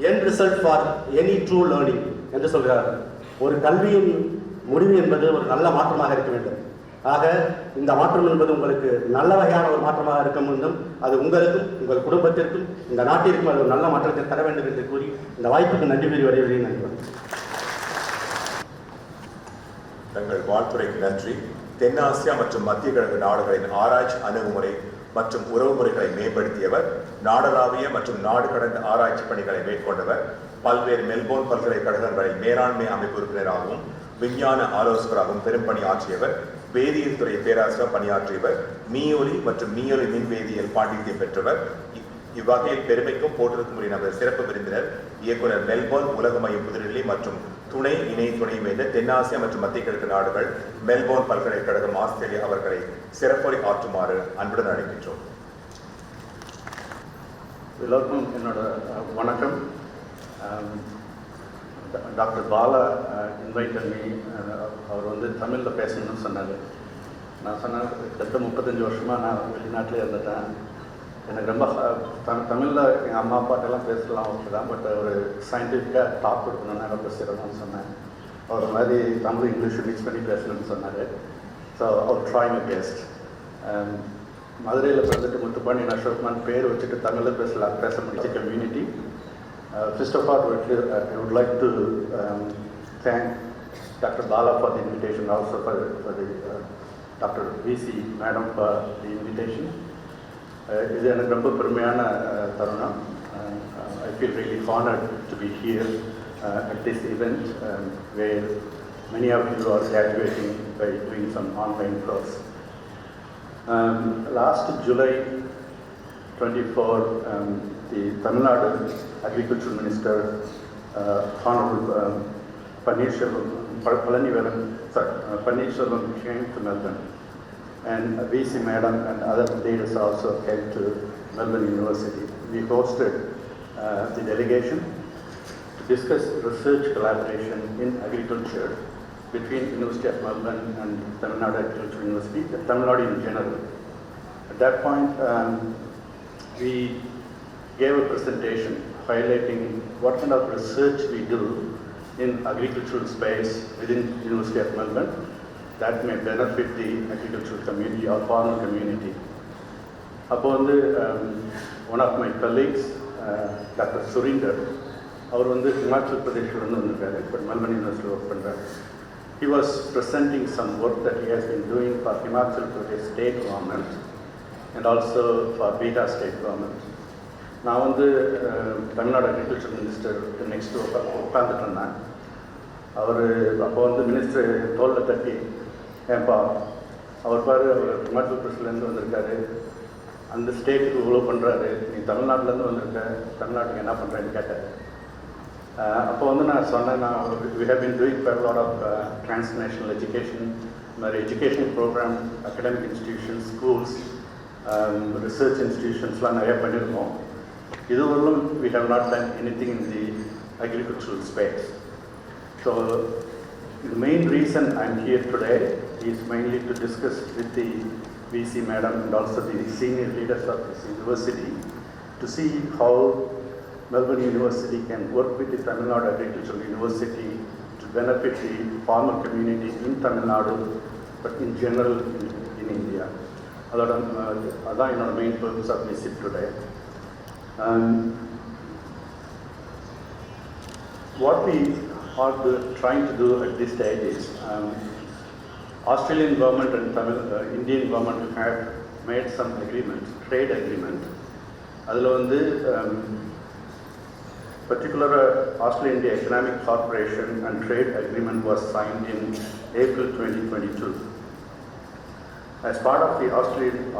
end result for any true learning என்று சொல்கிறார்கள். ஒரு கல்வியின் முடிவு என்பது ஒரு நல்ல மாற்றமாக இருக்க வேண்டும். ஆக இந்த மாற்றம் என்பது உங்களுக்கு நல்ல வகையான ஒரு மாற்றமாக இருக்க வேண்டும். அது உங்களுக்கும், உங்கள் குடும்பத்திற்கும், இந்த நாட்டிற்கும் அது ஒரு நல்ல மாற்றத்தை தர வேண்டும் என்று கூறி இந்த வாய்ப்புக்கு நன்றி கூறி வருகிறேன். நன்றி. தங்கள் வாழ்த்துறைக்கு நன்றி. தென்னாசியா மற்றும் மத்திய கிழக்கு நாடுகளின் ஆராய்ச்சி அணுகுமுறை மற்றும் உறவுமுறைகளை மேம்படுத்தியவர், நாடளாவிய மற்றும் நாடு கடந்த ஆராய்ச்சி பணிகளை மேற்கொண்டவர், பல்வேறு மெல்போர்ன் பல்கலைக்கழகங்களில் மேலாண்மை அமைப்பு உறுப்பினராகவும் விஞ்ஞான ஆலோசகராகவும் பெரும்பணி ஆற்றியவர், வேதியியல் துறை பேராசிரியர் பணியாற்றியவர், மீயொலி மற்றும் மீயொலி மின்வேதியியல் பாண்டித்தியம் பெற்றவர். இவ்வகையில் பெருமைக்கும் போட்டிருக்கும் உரிய நமது சிறப்பு விருந்தினர் இயக்குனர் மெல்போர்ன் உலக மையம் புதுடில்லி மற்றும் துணை இணை வேந்தர் தென்னாசியா மற்றும் மத்திய கிழக்கு நாடுகள் மெல்போர்ன் பல்கலைக்கழகம் ஆஸ்திரேலியா அவர்களை சிறப்புரை ஆற்றுமாறு அன்புடன் அழைக்கின்றோம். எல்லோருக்கும் என்னோட வணக்கம். Doctor Bala invited me. அவர் வந்து தமிழில் பேசணும்னு சொன்னார். நான் சொன்னேன், கிட்டத்தட்ட 35 வருஷமாக நான் வெளிநாட்டிலே இருந்துட்டேன். எனக்கு ரொம்ப தமிழில் எங்கள் அம்மா அப்பாட்டெல்லாம் பேசலாம் ஓகே தான், பட் ஒரு சயின்டிஃபிக்காக டாக் கொடுக்கணுன்னா ரொம்ப சிரமம்னு சொன்னேன். அவர் மாதிரி தமிழ் இங்கிலீஷ் மிக்ஸ் பண்ணி பேசணும்னு சொன்னார். ஸோ அவர் ட்ராயிங் பெஸ்ட். மதுரையில் பிறந்துட்டு முத்துப்பாண்டி அசோக்மான் பேர் வச்சுட்டு தமிழில் பேச முடிச்ச community. First of all, I would like to thank Dr. Bala for the invitation, also for the Dr. V.C. Madam for the invitation. இது எனக்கு ரொம்ப பெருமையான தருணம். I feel really honored to be here at this event where many of you are graduating by doing some online course. Last July 24, the Tamil Nadu Agriculture Minister, Honorable Paneerselvam came to Melbourne, and VC Madam and other leaders also came to Melbourne University. We hosted the delegation to discuss research collaboration in agriculture between University of Melbourne and Tamil Nadu Agriculture University, Tamil Nadu in general. At that point, we gave a presentation highlighting what kind of research we do in agricultural space within University of Melbourne that may benefit the agricultural community or farmer community. Upon the one of my colleagues, Dr. Surinder, அவர் வந்து Himachal Pradesh வந்திருக்காரு, but Melbourne University work பண்றாரு. He was presenting some work that he has been doing for Himachal Pradesh state government and also for Bihar state government. நான் வந்து Tamil Nadu agriculture minister next உட்காந்துட்டு இருந்தேன். அவர் அப்போ வந்து minister தோளில் தட்டி, ஏன்பா அவர் பாரு அவர் ஹிமாச்சல் பிரதேஷ்லேருந்து வந்திருக்காரு, அந்த ஸ்டேட்டுக்கு இவ்வளோ பண்ணுறாரு, நீ தமிழ்நாட்டிலேருந்து வந்திருக்க, தமிழ்நாட்டுக்கு என்ன பண்ணுறேன்னு கேட்டார். அப்போ வந்து நான் சொன்னேன், we have been doing quite a lot of transnational education, மாதிரி education program, academic institutions, schools, research institutionsலாம் நிறைய பண்ணியிருக்கோம். இதுவரையிலும் we have not done anything in the agricultural space. So the main reason I'm here today is mainly to discuss with the VC madam and also the senior leaders of this university to see how Melbourne University can work with the Tamil Nadu Agricultural University to benefit the farmer community in Tamil Nadu, but in general in India. That's my main purpose of visit today. What we are trying to do at this stage is Australian government and Indian government have made some agreements, trade agreement. அதில் வந்து particular Australia-India Economic Cooperation and Trade Agreement was signed in April 2022. As part of the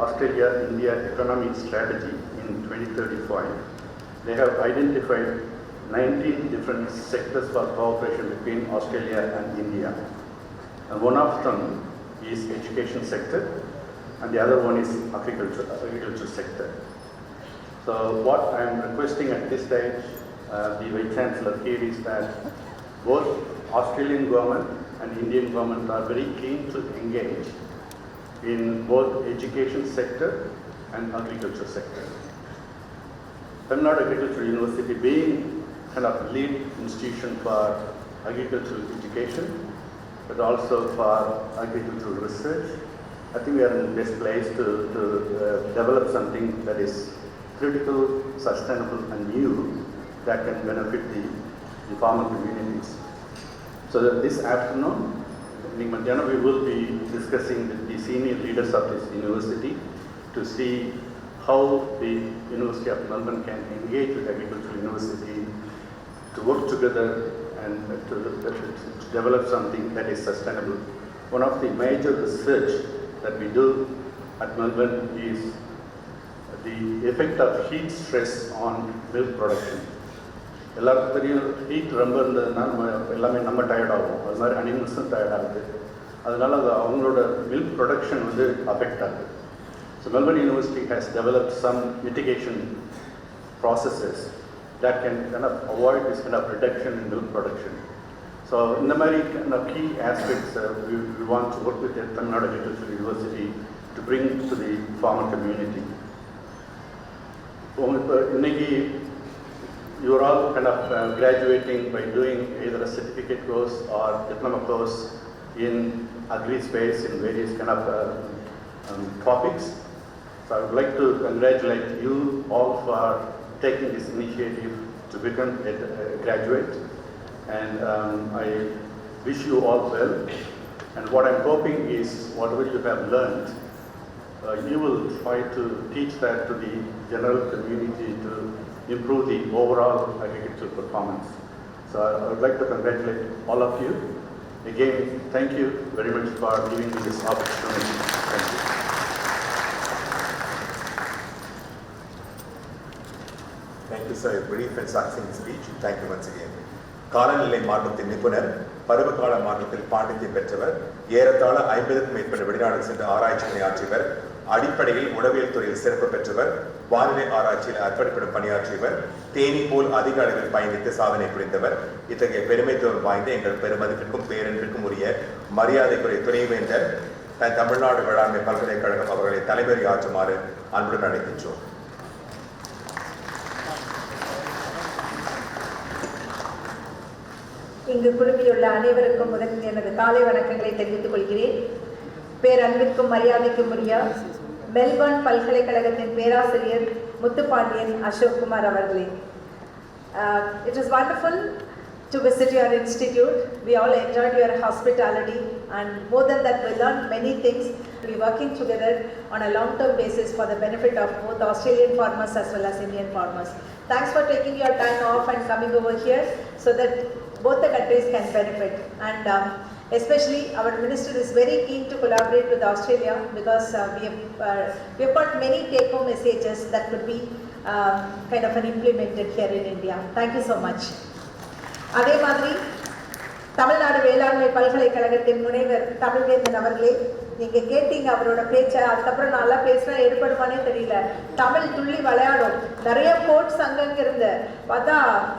Australia-India Economic Strategy in 2035, they have identified 19 different sectors for cooperation between Australia and India. And one of them is education sector, and the other one is agriculture sector. So what I am requesting at this stage, the Vice Chancellor here, is that both Australian government and Indian government are very keen to engage in both education sector and agriculture sector. Tamil Nadu Agricultural University being kind of lead institution for agricultural education, but also for agricultural research, I think we are in the best place to develop something that is critical, sustainable and new that can benefit the farmer communities. So that this afternoon, we will be discussing with the senior leaders of this university to see how the University of Melbourne can engage with Agricultural University to work together and to develop something that is sustainable. One of the major research that we do at Melbourne is the effect of heat stress on milk production. எல்லாருக்கும் தெரியும், heat ரொம்ப இருந்ததுன்னா நம்ம tired ஆகும், அது மாதிரி அனிமல்ஸும் tired ஆகுது, அதனால அது அவங்களோட மில்க் ப்ரொடக்ஷன் வந்து அஃபெக்ட் ஆகுது. So Melbourne university has developed some mitigation processes that can kind of avoid this kind of reduction in milk production. So in the very kind of key aspects, we want to work with the Tamil Nadu Agricultural University to bring to the farmer community. You are all kind of graduating by doing either a certificate course or diploma course in agri space in various kind of topics. So I would like to congratulate you all for taking this initiative to become a graduate, and I wish you all well. And what I'm hoping is whatever you have learned, you will try to teach that to the general community to improve the overall agricultural performance. So I would like to congratulate all of you. Again, thank you very much for giving me this opportunity. Thank you. Thank you, sir. A brief and succinct speech. Thank you once again. காலநிலை மாற்றத்தின் நிபுணர், பருவகால மாற்றத்தில் பாண்டித்யம் பெற்றவர், ஏறத்தாழ 50க்கும் மேற்பட்ட வெளிநாடுகள் சென்று ஆராய்ச்சி பணியாற்றியவர், அடிப்படையில் உளவியல் துறையில் சிறப்பு பெற்றவர், வானிலை ஆராய்ச்சியில் அர்ப்பணிப்புடன் பணியாற்றியவர், தேனி போல் அதிக அளவில் பயணித்து சாதனை புரிந்தவர். இத்தகைய பெருமைத்துவம் வாய்ந்த எங்கள் பெருமதிப்பிற்கும் பேரன்பிற்கும் உரிய மரியாதைக்குரிய துணைவேந்தர் தமிழ்நாடு வேளாண்மை பல்கலைக்கழகம் அவர்களை தலைவரை ஆற்றுமாறு அன்புடன் அழைக்கின்றோம். இங்கு குழுமியுள்ள அனைவருக்கும் முதலில் எனது காலை வணக்கங்களை தெரிவித்துக் கொள்கிறேன். பேரன்பிற்கும் மரியாதைக்கும் உரிய மெல்பர்ன் பல்கலைக்கழகத்தின் பேராசிரியர் முத்துப்பாண்டியன் அசோக் குமார் அவர்களே. It is wonderful to visit your institute. We all enjoyed your hospitality, and more than that, we learned many things. We are working together on a long-term basis for the benefit of both Australian farmers as well as Indian farmers. Thanks for taking your time off and coming over here so that both the countries can benefit. And Especially our minister is very keen to collaborate with Australia because we have got many take-home messages that could be kind of implemented here in India. Thank you so much. அதே மாதிரி தமிழ்நாடு வேளாண்மை பல்கலைக்கழகத்தின் முனைவர் தமிழ்வேந்தன் அவர்களே, நீங்க கேட்டீங்க அவரோட பேச்சை. அதுக்கப்புறம் நல்லா பேசுனா எடுப்படுமானே தெரியல. தமிழ் துள்ளி விளையாடும். நிறைய கோட்ஸ் அங்கங்க இருந்து பார்த்தா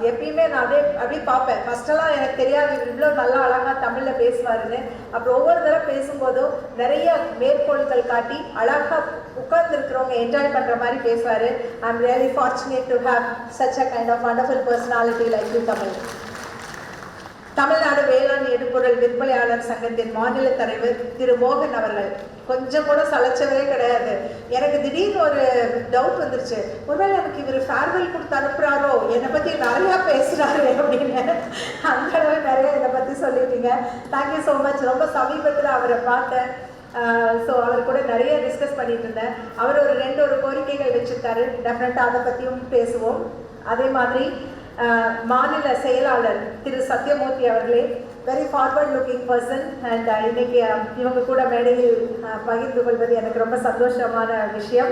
எப்பயுமே நான் அப்படியே பார்ப்பேன். ஃபர்ஸ்டெல்லாம் எனக்கு தெரியாது இவ்வளோ நல்லா அழகா தமிழ்ல பேசுவாருன்னு. அப்புறம் ஒவ்வொரு தடவை பேசும்போதும் நிறைய மேற்கோள்கள் காட்டி அழகா உட்கார்ந்து இருக்கிறவங்க என்ஜாய் பண்ற மாதிரி பேசுவாரு. I am really fortunate to have such a kind of wonderful personality like you Tamil. Tamil Nadu வேளாண் எடுப்பொருள் விற்பனையாளர் சங்கத்தின் மாநில தலைவர் திரு மோகன் அவர்கள் கொஞ்சம் கூட சளைச்சவரே கிடையாது. எனக்கு திடீர்னு ஒரு டவுட் வந்துருச்சு, ஒருவேளை எனக்கு இவர் ஃபேர்வெல் கொடுத்து அனுப்புறாரோ, என்னை பத்தி நிறையா பேசுறாரு அப்படின்னு. அந்த அளவு நிறைய என்னை பத்தி சொல்லிட்டீங்க. Thank you so much. ரொம்ப சமீபத்தில் அவரை பார்த்தேன். ஸோ அவர் கூட நிறைய டிஸ்கஸ் பண்ணிட்டு இருந்தேன். அவர் ஒரு ரெண்டு கோரிக்கைகள் வச்சிருக்காரு. டெஃபினட்டாக அதை பற்றியும் பேசுவோம். அதே மாதிரி மாநில செயலாளர் திரு சத்யமூர்த்தி அவர்களே, very forward looking person and இன்னைக்கு இவங்க கூட மேடையில் பகிர்ந்து கொள்வது எனக்கு ரொம்ப சந்தோஷமான விஷயம்.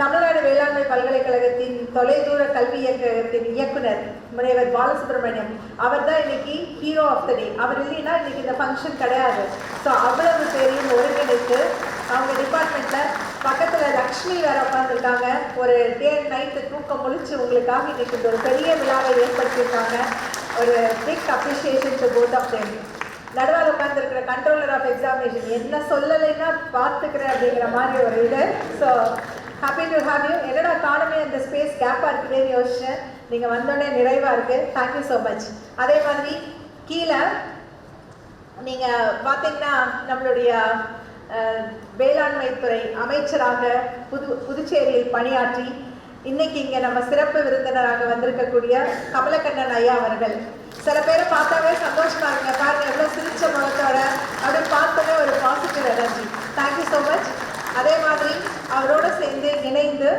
தமிழ்நாடு வேளாண்மை பல்கலைக்கழகத்தின் தொலைதூர கல்வி இயக்ககத்தின் இயக்குனர் முனைவர் பாலசுப்ரமணியம் அவர் தான் இன்னைக்கு ஹீரோ ஆஃப் த டே. அவர் இல்லைன்னா இன்னைக்கு இந்த ஃபங்க்ஷன் கிடையாது. ஸோ அவ்வளவு பேரையும் ஒருங்கிணைத்து அவங்க டிபார்ட்மெண்ட்ல பக்கத்துல லக்ஷ்மி வேற உட்காந்துருக்காங்க. ஒரு டே அண்ட் நைட்டு தூக்கம் முழிச்சு உங்களுக்காக இன்னைக்கு ஒரு பெரிய விழாவை ஏற்படுத்தியிருக்காங்க. ஒரு big appreciation to both of them. நடுவால் உட்காந்துருக்கிற கண்ட்ரோலர் ஆஃப் எக்ஸாமினேஷன் என்ன சொல்லலைன்னா பார்த்துக்கிறேன் அப்படிங்கிற மாதிரி ஒரு இது. So happy to have you. என்னடா காலமே அந்த ஸ்பேஸ் கேப்பாக இருக்குதுன்னு யோசிச்சேன். நீங்கள் வந்தோடனே நிறைவாக இருக்குது. Thank you so much. அதே மாதிரி கீழே நீங்கள் பார்த்தீங்கன்னா நம்மளுடைய வேளாண்மை துறை அமைச்சராக புதுச்சேரியில் பணியாற்றி இன்னைக்கு இங்கே நம்ம சிறப்பு விருந்தினராக வந்திருக்கக்கூடிய கமலக்கண்ணன் ஐயா அவர்கள். சில பேரை பார்த்தாவே சந்தோஷமா இருக்குங்க. பாருங்க எவ்வளோ சிரிச்ச முகத்தோட அப்படின்னு பார்த்தோன்னே ஒரு positive energy. Thank you so much. அதே மாதிரி அவரோட சேர்ந்து இணைந்து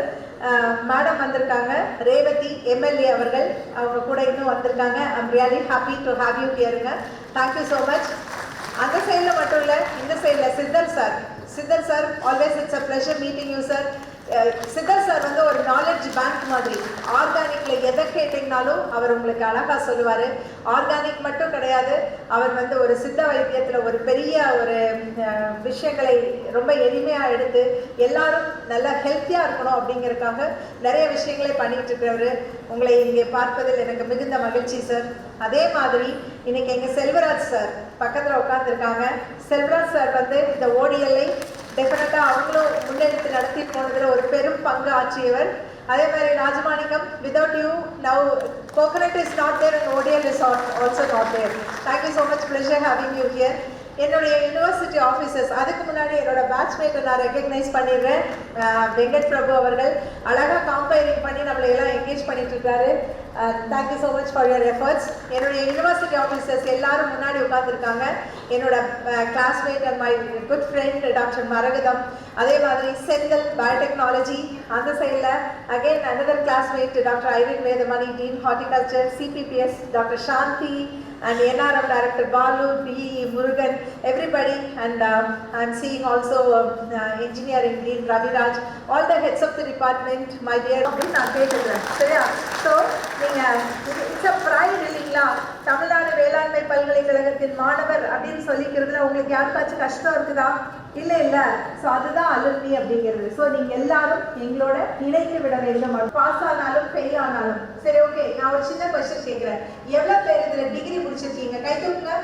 மேடம் வந்திருக்காங்க, ரேவதி எம்எல்ஏ அவர்கள். அவங்க கூட இன்னும் வந்திருக்காங்க. I'm really happy to have you ஹியருங்க. Thank you so much. அந்த சைடில் மட்டும் இல்லை, இந்த சைடில் Siddhar sir always it's a pleasure meeting you sir. Siddhar sir வந்து ஒரு நாலேஜ் பேங்க் மாதிரி. ஆர்கானிக்ல எதை கேட்டீங்கனாலும் அவர் உங்களுக்கு அழகா சொல்லுவார். ஆர்கானிக் மட்டும் கிடையாது, அவர் வந்து ஒரு சித்த வைத்தியத்தில் ஒரு பெரிய ஒரு விஷயங்களை ரொம்ப எளிமையாக எடுத்து எல்லாரும் நல்லா ஹெல்த்தியாக இருக்கணும் அப்படிங்கிறதுக்காக நிறைய விஷயங்களை பண்ணிட்டு இருக்கிறவர். உங்களை இங்கே பார்ப்பதில் எனக்கு மிகுந்த மகிழ்ச்சி சார். அதே மாதிரி இன்னைக்கு எங்கள் செல்வராஜ் சார் பக்கத்தில் உட்காந்துருக்காங்க. செல்வராஜ் சார் வந்து இந்த ஓடிஎல்லை டெஃபினட்டாக அவங்களும் முன்னெடுத்து நடத்தி போனதில் ஒரு பெரும் பங்கு ஆற்றியவர். அதே மாதிரி Rajamanickam, without you now coconut is not there and ODL is also not there. Thank you so much. Pleasure having you here. என்னுடைய யூனிவர்சிட்டி ஆஃபீஸர்ஸ், அதுக்கு முன்னாடி என்னோட பேட்ச்மேட்டை நான் ரெக்கக்னைஸ் பண்ணிடுறேன். வெங்கட் பிரபு அவர்கள் அழகாக காம்பைரிங் பண்ணி நம்மளை எல்லாம் என்கேஜ் பண்ணிட்டு இருக்காரு. Thank you so much for your efforts. என்னுடைய யூனிவர்சிட்டி ஆஃபீஸர்ஸ் எல்லாரும் முன்னாடி உட்காந்துருக்காங்க. என்னோட classmate and my good friend doctor Maragatham, அதே மாதிரி செந்தில் பயோடெக்னாலஜி. அந்த சைடில் again another classmate doctor Irene Vedamani, dean horticulture, CPBS doctor Shanthi, and NRM Director Balu, B. Murugan, everybody, and I'm seeing also Engineering Dean Raviraj, all the heads of the department, my dear. So, it's a pride இல்லைங்களா? தமிழ்நாடு வேளாண்மை பல்கலைக்கழகத்தின் மாணவர் அப்படின்னு சொல்லிக்கிறதுல உங்களுக்கு யாருக்காச்சும் கஷ்டம் இருக்குதா? இல்லை. ஸோ அதுதான் அலுமினி அப்படிங்கிறது. ஸோ நீங்கள் எல்லாரும் எங்களோட இணைத்து விட வேண்டும். பாஸ் ஆனாலும் ஃபெயில் ஆனாலும் சரி. ஓகே, நான் ஒரு சின்ன கொஸ்டின் கேட்குறேன். எவ்வளோ பேர் இதில் டிகிரி முடிச்சிருக்கீங்க? கை தூக்குங்க.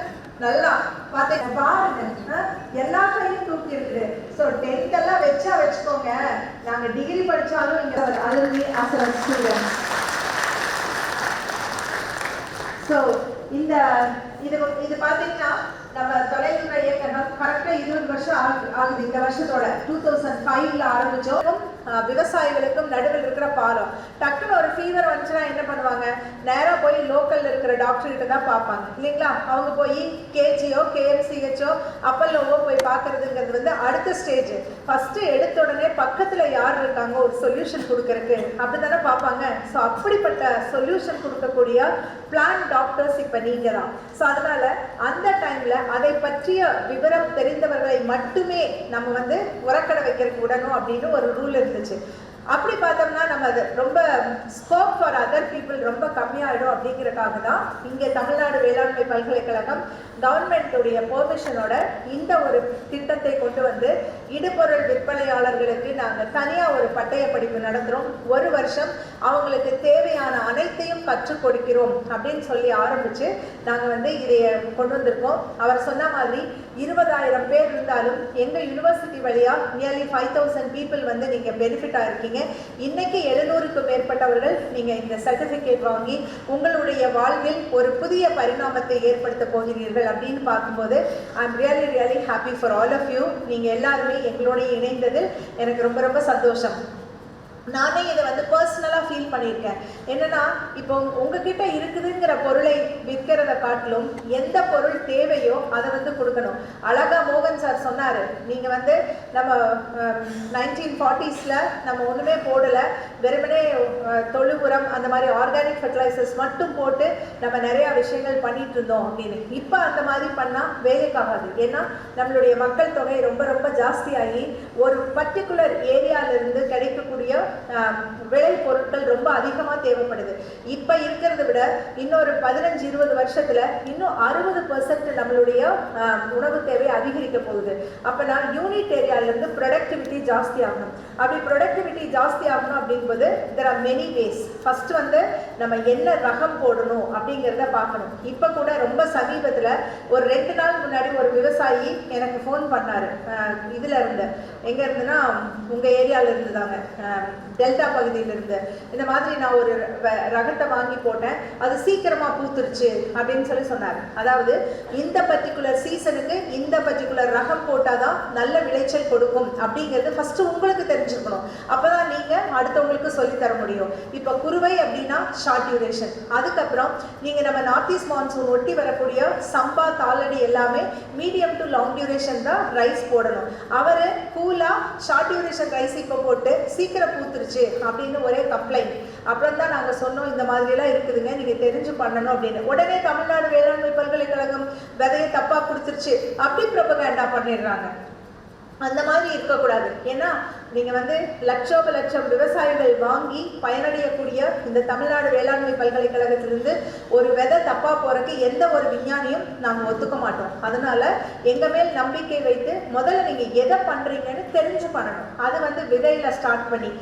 நல்லா பார்த்தேன் பாருங்க, எல்லா கையும் தூக்கி இருக்குது. ஸோ 10th எல்லாம் வச்சுக்கோங்க. நாங்கள் டிகிரி படித்தாலும் இங்கே alumni as a student. So இது பார்த்தீங்கன்னா நம்ம தொலைதூர இயக்கம் கரெக்டாக 20 வருஷம் ஆகுது. இந்த வருஷத்தோட 2005ல் ஆரம்பித்தோம். விவசாயிகளுக்கும் நடுவில் இருக்கிற பாலம் டக்குன்னு ஒரு ஃபீல் ஃபீவர் வந்துச்சுன்னா என்ன பண்ணுவாங்க? நேராக போய் லோக்கலில் இருக்கிற டாக்டர் கிட்ட தான் பார்ப்பாங்க இல்லைங்களா? அவங்க போய் கேஜியோ கேஎம்சிஹெச்சோ அப்பல்லோவோ போய் பார்க்கறதுங்கிறது வந்து அடுத்த ஸ்டேஜ். ஃபஸ்ட்டு எடுத்த உடனே பக்கத்தில் யார் இருக்காங்க ஒரு சொல்யூஷன் கொடுக்கறதுக்கு அப்படி தானே பார்ப்பாங்க. ஸோ அப்படிப்பட்ட சொல்யூஷன் கொடுக்கக்கூடிய பிளான் டாக்டர்ஸ் இப்போ நீங்கள் தான். ஸோ அதனால் அந்த டைமில் அதை பற்றிய விவரம் தெரிந்தவர்களை மட்டுமே நம்ம வந்து உரக்கடை வைக்கிறதுக்கு விடணும் அப்படின்னு ஒரு ரூல் இருந்துச்சு. அப்படி பார்த்தோம்னா நம்ம அது ரொம்ப ஸ்கோப் ஃபார் அதர் பீப்புள் ரொம்ப கம்மியாயிடும். அப்படிங்கிறதுக்காக தான் இங்கே தமிழ்நாடு வேளாண்மை பல்கலைக்கழகம் கவர்மெண்ட்டுடைய பெர்மிஷனோட இந்த ஒரு திட்டத்தை கொண்டு வந்து இடுபொருள் விற்பனையாளர்களுக்கு நாங்கள் தனியாக ஒரு பட்டய படிப்பு நடத்துகிறோம். ஒரு வருஷம் அவங்களுக்கு தேவையான அனைத்தையும் கற்றுக் கொடுக்கிறோம் அப்படின்னு சொல்லி ஆரம்பித்து நாங்கள் வந்து இதை கொண்டு வந்திருக்கோம். அவர் சொன்ன மாதிரி 20,000 பேர் இருந்தாலும் எங்கள் யூனிவர்சிட்டி வழியாக நியர்லி 5,000 பீப்புள் வந்து நீங்கள் பெனிஃபிட்டாக இருக்கீங்க. இன்னைக்கு 700க்கும் மேற்பட்டவர்கள் நீங்கள் இந்த சர்டிஃபிகேட் வாங்கி உங்களுடைய வாழ்வில் ஒரு புதிய பரிணாமத்தை ஏற்படுத்த போகிறீர்கள் அப்படின்னு பார்க்கும்போது I am really happy for all of you. நீங்கள் எல்லாருமே எங்களோட இணைந்ததில் எனக்கு ரொம்ப ரொம்ப சந்தோஷம். நானே இதை வந்து பர்சனலாக ஃபீல் பண்ணியிருக்கேன். என்னன்னா இப்போ உங்ககிட்ட இருக்குதுங்கிற பொருளை விற்கிறத காட்டிலும் எந்த பொருள் தேவையோ அதை வந்து கொடுக்கணும். அழகா மோகன் சார் சொன்னார், நீங்கள் வந்து நம்ம 1940s நம்ம ஒன்றுமே போடலை, வெறுமனே தொழு உரம் அந்த மாதிரி ஆர்கானிக் ஃபெர்டிலைசர்ஸ் மட்டும் போட்டு நம்ம நிறையா விஷயங்கள் பண்ணிட்டு இருந்தோம் அப்படின்னு. இப்போ அந்த மாதிரி பண்ணால் வேலைக்காகாது. ஏன்னா நம்மளுடைய மக்கள் தொகை ரொம்ப ரொம்ப ஜாஸ்தியாகி ஒரு பர்டிகுலர் ஏரியாவிலிருந்து கிடைக்கக்கூடிய விளை பொருட்கள் ரொம்ப அதிகமாக தேவைப்படுது. இப்போ இருக்கிறத விட இன்னொரு 15-20 வருஷத்துல இன்னும் 60% நம்மளுடைய உணவு தேவை அதிகரிக்க போகுது. அப்போனா யூனிட் ஏரியாவிலேருந்து ப்ரொடக்டிவிட்டி ஜாஸ்தி ஆகணும். அப்படி ப்ரொடக்டிவிட்டி ஜாஸ்தி ஆகணும் அப்படிங்கும்போது there are many ways. First வந்து நம்ம என்ன ரகம் போடணும் அப்படிங்கிறத பார்க்கணும். இப்போ கூட ரொம்ப சமீபத்தில் ஒரு 2 நாள் முன்னாடி ஒரு விவசாயி எனக்கு ஃபோன் பண்ணார். இதில் இருந்து எங்கே இருந்துன்னா உங்கள் ஏரியாவில் இருந்து தாங்க, டெல்டா பகுதியிலிருந்து. இந்த மாதிரி நான் ஒரு ரகத்தை வாங்கி போட்டேன், அது சீக்கிரமாக பூத்துருச்சு அப்படின்னு சொல்லி சொன்னார். அதாவது இந்த பர்டிகுலர் சீசனுக்கு இந்த பர்டிகுலர் ரகம் போட்டால் தான் நல்ல விளைச்சல் கொடுக்கும் அப்படிங்கிறது ஃபஸ்ட்டு உங்களுக்கு தெரிஞ்சுக்கணும். அப்போ தான் நீங்கள் அடுத்தவங்களுக்கு சொல்லித்தர முடியும். இப்போ குருவை அப்படின்னா ஷார்ட் டியூரேஷன். அதுக்கப்புறம் நீங்கள் நம்ம நார்த் ஈஸ்ட் மான்சூன் ஒட்டி வரக்கூடிய சம்பா தாளடி எல்லாமே மீடியம் டு லாங் டியூரேஷன் தான் ரைஸ் போடணும். அவர் கூலாக ஷார்ட் டியூரேஷன் ரைஸ் இப்போ போட்டு சீக்கிரம் பூத்துருச்சு அப்படின்னு ஒரே கம்ப்ளைண்ட். அப்புறம் தான் நாங்கள் சொன்னோம் இந்த மாதிரிலாம் இருக்குதுங்க, நீங்கள் தெரிஞ்சு பண்ணணும் அப்படின்னு. உடனே தமிழ்நாடு வேளாண்மை பல்கலைக்கழகம் விதையை தப்பாக கொடுத்துருச்சு அப்படி ப்ரொபகேண்டா பண்ணிடுறாங்க. அந்த மாதிரி இருக்கக்கூடாது. ஏன்னா நீங்கள் வந்து லட்சம் விவசாயிகள் வாங்கி பயனடையக்கூடிய இந்த தமிழ்நாடு வேளாண்மை பல்கலைக்கழகத்திலிருந்து ஒரு விதை தப்பாக போகிறதுக்கு எந்த ஒரு விஞ்ஞானியும் நாங்கள் ஒத்துக்க மாட்டோம். அதனால எங்கள் மேல் நம்பிக்கை வைத்து முதல்ல நீங்கள் எதை பண்ணுறீங்கன்னு தெரிஞ்சு பண்ணணும். அது வந்து விதையில் ஸ்டார்ட் பண்ணி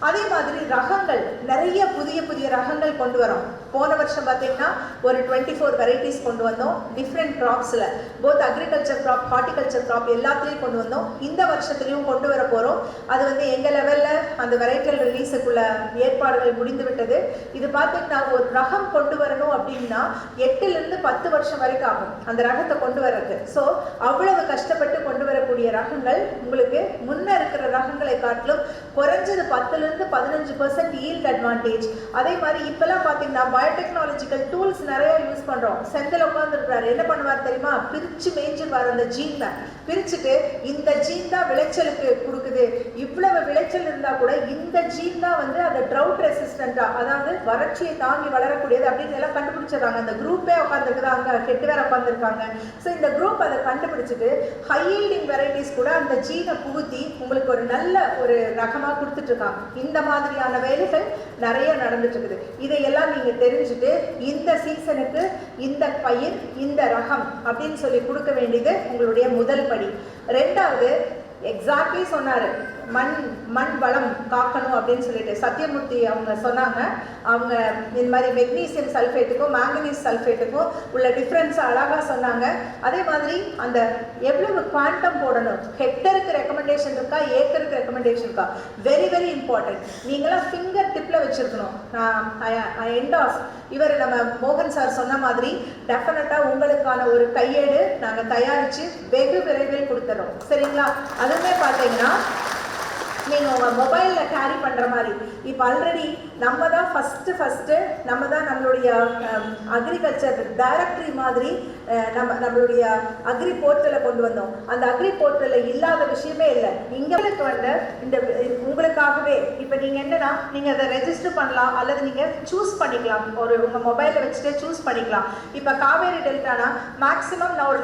அதே மாதிரி ரகங்கள் நிறைய புதிய ரகங்கள் கொண்டு வரோம். போன வருஷம் பார்த்தீங்கன்னா ஒரு 24 வெரைட்டிஸ் கொண்டு வந்தோம். டிஃப்ரெண்ட் க்ராப்ஸில் both agriculture crop horticulture crop எல்லாத்துலேயும் கொண்டு வந்தோம். இந்த வருஷத்துலையும் கொண்டு வர போகிறோம். அது வந்து எங்கள் லெவலில் அந்த வெரைட்டல் ரிலீஸுக்குள்ள ஏற்பாடுகள் முடிந்து விட்டது. இது பார்த்தீங்கன்னா ஒரு ரகம் கொண்டு வரணும் அப்படின்னா 8லேருந்து 10 வருஷம் வரைக்கும் ஆகும் அந்த ரகத்தை கொண்டு வர்றது. ஸோ அவ்வளவு கஷ்டப்பட்டு கொண்டு வரக்கூடிய ரகங்கள் உங்களுக்கு முன்ன இருக்கிற ரகங்களை காட்டிலும் குறைஞ்சது 10-15% ஈல்ட் அட்வான்டேஜ். அதே மாதிரி இப்பெல்லாம் பார்த்தீங்கன்னா பயோடெக்னாலஜிக்கல் டூல்ஸ் நிறைய யூஸ் பண்ணுறோம். செந்தில் உட்காந்துருக்கிறாரு, என்ன பண்ணுவார் தெரியுமா? பிரித்து மேய்ஞ்சிருவார். அந்த ஜீனை பிரிச்சுட்டு இந்த ஜீன் தான் விளைச்சலுக்கு கொடுக்குது, இவ்வளவு விளைச்சல் இருந்தால் கூட இந்த ஜீன் தான் வந்து அந்த ட்ரவுட் ரெசிஸ்டண்ட்டாக, அதாவது வறட்சியை தாங்கி வளரக்கூடியது அப்படின்னு எல்லாம் கண்டுபிடிச்சிடறாங்க. அந்த குரூப்பே உட்காந்துருக்குறாங்க, ஹெட் வேற உட்காந்துருக்காங்க. ஸோ இந்த குரூப் அதை கண்டுபிடிச்சிட்டு ஹை ஈல்டிங் வெரைட்டிஸ் கூட அந்த ஜீனை புகுத்தி உங்களுக்கு ஒரு நல்ல ஒரு ரகமாக கொடுத்துட்ருக்காங்க. இந்த மாதிரியான வேலைகள் நிறைய நடந்துட்டு இருக்குது. இதையெல்லாம் நீங்க தெரிஞ்சுட்டு இந்த சீசனுக்கு இந்த பயிர் இந்த ரகம் அப்படின்னு சொல்லி கொடுக்க வேண்டியது உங்களுடைய முதல் படி. ரெண்டாவது எக்ஸாக்ட்லி சொன்னாரு, மண் வளம் காக்கணும் அப்படின்னு சொல்லிட்டு சத்யமூர்த்தி அவங்க சொன்னாங்க. அவங்க இந்த மாதிரி மெக்னீசியம் சல்ஃபேட்டுக்கும் மேங்கனீஸ் சல்ஃபேட்டுக்கும் உள்ள டிஃப்ரென்ஸ் அழகாக சொன்னாங்க. அதே மாதிரி அந்த எவ்வளவு குவாண்டம் போடணும், ஹெக்டருக்கு ரெக்கமெண்டேஷன் இருக்கா, ஏக்கருக்கு ரெக்கமெண்டேஷன் இருக்கா, வெரி வெரி இம்பார்ட்டன்ட். நீங்களாம் ஃபிங்கர் டிப்பில் வச்சுருக்கணும். என்டாஸ் இவர் நம்ம மோகன் சார் சொன்ன மாதிரி டெஃபினட்டாக உங்களுக்கான ஒரு கையேடு நாங்கள் தயாரித்து வெகு விரைவில் கொடுத்துறோம். சரிங்களா? அதுவுமே பார்த்தீங்கன்னா நீங்கள் உங்கள் மொபைலில் கேரி பண்ணுற மாதிரி. இப்போ ஆல்ரெடி நம்ம தான் ஃபஸ்ட்டு நம்ம தான் நம்மளுடைய அக்ரிகல்ச்சர் டைரக்டரி மாதிரி நம்மளுடைய அக்ரி போர்ட்டலில் கொண்டு வந்தோம். அந்த அக்ரி போர்ட்டலில் இல்லாத விஷயமே இல்லை. இங்களுக்கு வந்து இந்த உங்களுக்காகவே இப்போ நீங்கள் என்னன்னா நீங்கள் அதை ரெஜிஸ்டர் பண்ணலாம், அல்லது நீங்கள் சூஸ் பண்ணிக்கலாம். உங்கள் மொபைலில் வச்சுட்டு சூஸ் பண்ணிக்கலாம். இப்போ காவேரி டெல்டானா மேக்ஸிமம் நான் ஒரு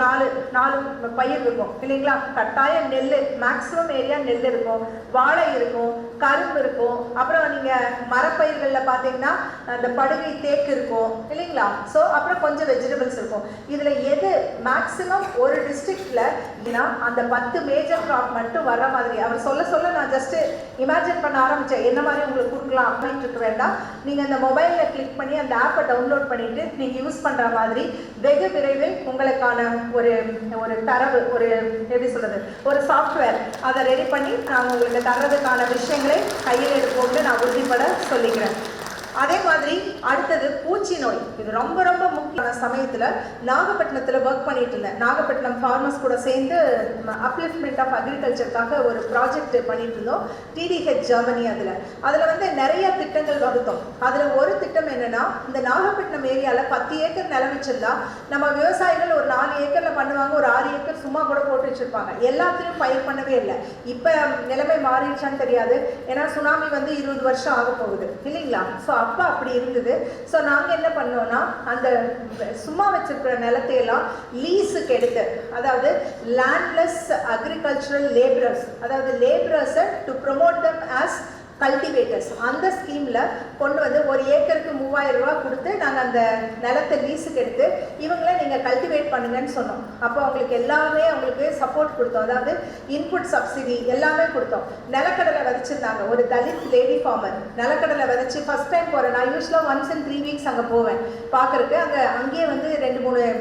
4 பயிர் இருக்கும் இல்லைங்களா? கட்டாயம் நெல், மேக்ஸிமம் ஏரியா நெல் இருக்கும், வாழை இருக்கும், கரும்பு இருக்கும், அப்புறம் நீங்கள் மரப்பயிர்களில் பார்த்தீங்கன்னா அந்த படுகை தேக்கு இருக்கும் இல்லைங்களா? ஸோ அப்புறம் கொஞ்சம் வெஜிடபிள்ஸ் இருக்கும். இதில் எது மேக்ஸிமம் ஒரு டிஸ்ட்ரிக்டில் அந்த 10 மேஜர் கிராப் மட்டும் வர மாதிரி அவர் சொல்ல நான் ஜஸ்ட் இமேஜின் பண்ண ஆரம்பித்தேன். என்ன மாதிரி உங்களுக்கு கொடுக்கலாம் அப்படின்ட்டு இருக்க வேண்டாம். நீங்கள் அந்த மொபைலில் கிளிக் பண்ணி அந்த ஆப்பை டவுன்லோட் பண்ணிவிட்டு நீங்கள் யூஸ் பண்ணுற மாதிரி வெகு விரைவில் உங்களுக்கான ஒரு தரவு, எப்படி சொல்கிறது, ஒரு சாஃப்ட்வேர் அதை ரெடி பண்ணி நான் உங்களுக்கு தர்றதுக்கான விஷயங்களை கையில் எடுப்போம்னு நான் உறுதிப்பட சொல்லிக்கிறேன். அதே மாதிரி அடுத்தது பூச்சி நோய். இது ரொம்ப ரொம்ப முக்கியமான சமயத்தில் நாகப்பட்டினத்தில் ஒர்க் பண்ணிட்டு இருந்தேன். நாகப்பட்டினம் ஃபார்மர்ஸ் கூட சேர்ந்து அப்லிஃப்ட்மெண்ட் ஆஃப் அக்ரிகல்ச்சருக்காக ஒரு ப்ராஜெக்ட் பண்ணிட்டு இருந்தோம், TDH ஜெர்மனி. அதில் வந்து நிறைய திட்டங்கள் வகுத்தோம். அதில் ஒரு திட்டம் என்னன்னா, இந்த நாகப்பட்டினம் ஏரியாவில் 10 ஏக்கர் நிலம் வச்சிருந்தா நம்ம விவசாயிகள் ஒரு 4 ஏக்கரில் பண்ணுவாங்க, ஒரு 6 ஏக்கர் சும்மா கூட போட்டு வச்சிருப்பாங்க. எல்லாத்துலையும் பயிர் பண்ணவே இல்லை. இப்போ நிலைமை மாறிடுச்சான்னு தெரியாது, ஏன்னா சுனாமி வந்து 20 வருஷம் ஆக போகுது இல்லைங்களா? ஸோ அப்போ அப்படி இருந்தது. ஸோ நாங்கள் என்ன பண்ணோம்னா, அந்த சும்மா வச்சிருக்கிற நிலத்தையெல்லாம் லீஸுக்கு எடுத்து, அதாவது லேண்ட்லெஸ் அக்ரிகல்ச்சரல் லேபரர்ஸ், அதாவது லேபரர்ஸை to promote them as cultivators, அந்த ஸ்கீமில் கொண்டு வந்து ஒரு ஏக்கருக்கு 3000 ரூபா கொடுத்து நாங்கள் அந்த நிலத்தை லீஸுக்கு எடுத்து இவங்கள நீங்கள் கல்டிவேட் பண்ணுங்கன்னு சொன்னோம். அப்போ அவங்களுக்கு சப்போர்ட் கொடுத்தோம். அதாவது இன்புட் சப்சிடி எல்லாமே கொடுத்தோம். நிலக்கடலை விதைச்சிருந்தாங்க. ஒரு தலித் லேடி ஃபார்மர் நிலக்கடலை விதைச்சி ஃபர்ஸ்ட் டைம் போகிறேன். நான் யூஸ்வலாக ஒன்ஸ் இன் 3 வீக்ஸ் அங்கே போவேன் பார்க்குறக்கு. அங்கேயே வந்து 2-3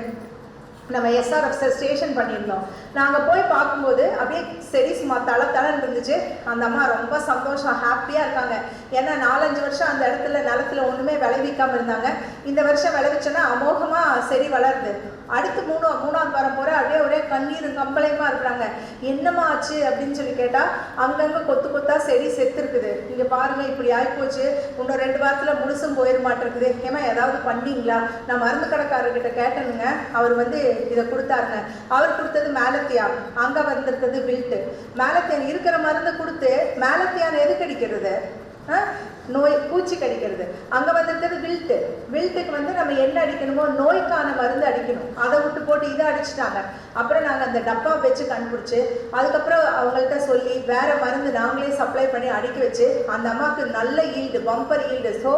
நம்ம SRF ஸ்டேஷன் பண்ணியிருந்தோம். நாங்கள் போய் பார்க்கும்போது அப்படியே செடி சும்மா தளன்னு இருந்துச்சு. அந்த அம்மா ரொம்ப சந்தோஷம், ஹாப்பியாக இருக்காங்க. ஏன்னா 4-5 வருஷம் அந்த நிலத்தில் ஒன்றுமே விளைவிக்காமல் இருந்தாங்க. இந்த வருஷம் விளைவிச்சோன்னா அமோகமாக செடி வளருது. அடுத்து 3ஆவது வாரம் போகிற அப்படியே ஒரே கண்ணீர் கம்பளையமாக இருக்கிறாங்க. என்னம்மா ஆச்சு அப்படின்னு சொல்லி கேட்டால், அங்கங்கே கொத்தாக செடி செத்து இருக்குது. இங்கே பாருங்கள், இப்படி ஆகிப்போச்சு, இன்னும் 2 வாரத்தில் முழுசும் போயிட மாட்டிருக்குது. ஏமா ஏதாவது பண்ணீங்களா? நான் மருந்து கடைக்காரர்கிட்ட கேட்டேனுங்க. அவர் வந்து இதை கொடுத்தாருங்க. அவர் கொடுத்தது மேலத்தியான், அங்கே வந்திருக்கிறது வில்ட்டு. மேலத்தியான் இருக்கிற மருந்து கொடுத்து மேலத்தியான் எது கடிக்கிறது? நோய், பூச்சி கடிக்கிறது. அங்கே வந்திருக்கிறது வில்ட்டுக்கு வந்து நம்ம என்ன அடிக்கணுமோ நோய்க்கான மருந்து அடிக்கணும். அதை விட்டு போட்டு இதை அடிச்சுட்டாங்க. அப்புறம் நாங்கள் அந்த டப்பா வச்சு கண்டுபிடிச்சி அதுக்கப்புறம் அவங்கள்ட்ட சொல்லி வேற மருந்து நாங்களே சப்ளை பண்ணி அடிக்க வச்சு அந்த அம்மாவுக்கு நல்ல ஈல்டு, பம்பர் ஈல்டு. ஸோ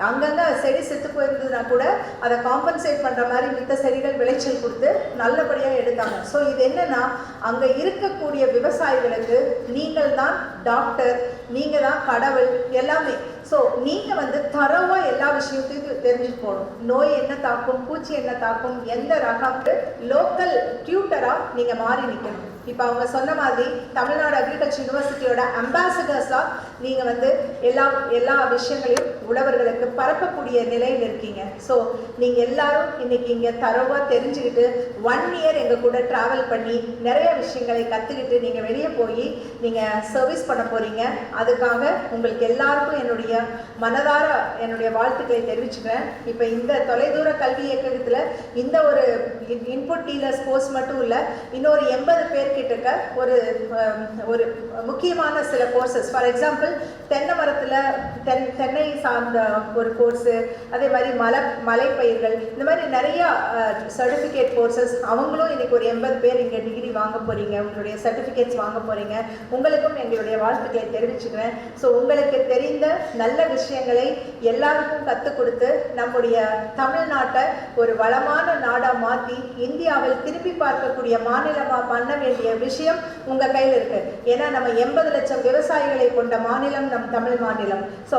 அங்கங்கே செடி செத்து போயிருந்ததுன்னா கூட அதை காம்பன்சேட் பண்ணுற மாதிரி மித்த செடிகள் விளைச்சல் கொடுத்து நல்லபடியாக எடுத்தாங்க. ஸோ இது என்னன்னா, அங்கே இருக்கக்கூடிய விவசாயிகளுக்கு நீங்கள் தான் டாக்டர், நீங்கள் தான் கடவுள் எல்லாமே. ஸோ நீங்கள் வந்து தரவாக எல்லா விஷயத்தையும் தெரிஞ்சு போகணும். நோய் என்ன தாக்கும், பூச்சி என்ன தாக்கும், எந்த ரகம்ட்டு லோக்கல் டியூட்டராக நீங்கள் மாறி நிற்கணும். இப்போ அவங்க சொன்ன மாதிரி தமிழ்நாடு அக்ரிகல்ச்சர் யூனிவர்சிட்டியோட அம்பாசிடர்ஸாக நீங்கள் வந்து எல்லா விஷயங்களையும் உழவர்களுக்கு பரப்பக்கூடிய நிலையில் இருக்கீங்க. ஸோ நீங்கள் எல்லாரும் இன்னைக்கு இங்கே தரவாக தெரிஞ்சுக்கிட்டு 1 இயர் எங்கள் கூட ட்ராவல் பண்ணி நிறைய விஷயங்களை கற்றுக்கிட்டு நீங்கள் வெளியே போய் நீங்கள் சர்வீஸ் பண்ண போகிறீங்க. அதுக்காக உங்களுக்கு எல்லாருக்கும் என்னுடைய மனதார என்னுடைய வாழ்த்துக்களை தெரிவிச்சுக்கிறேன். இப்போ இந்த தொலைதூர கல்வி இயக்கத்தில் இந்த ஒரு இன்புட் டீலர்ஸ் கோர்ஸ் மட்டும் இல்லை, இன்னொரு 80 பேர் கிட்டக்க ஒரு முக்கியமான சில கோர்சஸ். ஃபார் எக்ஸாம்பிள் தென்னை மரத்தில் தென்னை சார்ந்த ஒரு கோர்ஸு, அதே மாதிரி மலைப்பயிர்கள், இந்த மாதிரி நிறையா சர்டிஃபிகேட் கோர்சஸ். அவங்களும் இன்னைக்கு ஒரு 80 பேர் இங்கே டிகிரி வாங்க போகிறீங்க, உங்களுடைய சர்டிஃபிகேட்ஸ் வாங்க போகிறீங்க. உங்களுக்கும் எங்களுடைய வாழ்த்துக்களை தெரிவிச்சுக்கிறேன். ஸோ உங்களுக்கு தெரிந்த நல்ல விஷயங்களை எல்லாருக்கும் கற்றுக் கொடுத்து நம்முடைய தமிழ்நாட்டை ஒரு வளமான நாடாக மாற்றி இந்தியாவில் திரும்பி பார்க்கக்கூடிய மாநிலமாக பண்ண வேண்டிய விஷயம் உங்கள் கையில் இருக்கு. ஏன்னா நம்ம 80 லட்சம் விவசாயிகளை கொண்ட மாநிலம் நம் தமிழ் மாநிலம். ஸோ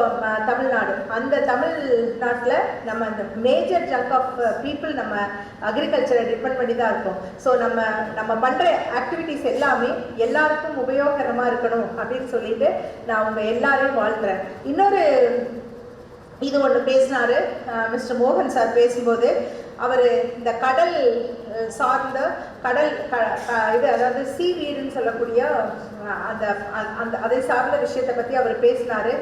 தமிழ்நாடு, அந்த தமிழ்நாட்டில் நம்ம அந்த மேஜர் ஜங்க் ஆஃப் பீப்புள் நம்ம அக்ரிகல்ச்சரை டிபெண்ட் பண்ணி தான் இருக்கோம். ஸோ நம்ம பண்ணுற ஆக்டிவிட்டீஸ் எல்லாமே எல்லாருக்கும் உபயோகரமாக இருக்கணும் அப்படின்னு சொல்லிட்டு நான் உங்கள் எல்லாரையும் வாழ்த்துறேன். இன்னொரு இது ஒன்று பேசினாரு மிஸ்டர் மோகன் சார் பேசும்போது, அவர் இந்த கடல் சார்ந்த இது, அதாவது சீவீடுன்னு சொல்லக்கூடிய அந்த அந்த அதை சார்ந்த விஷயத்தை பற்றி அவர் பேசினார்.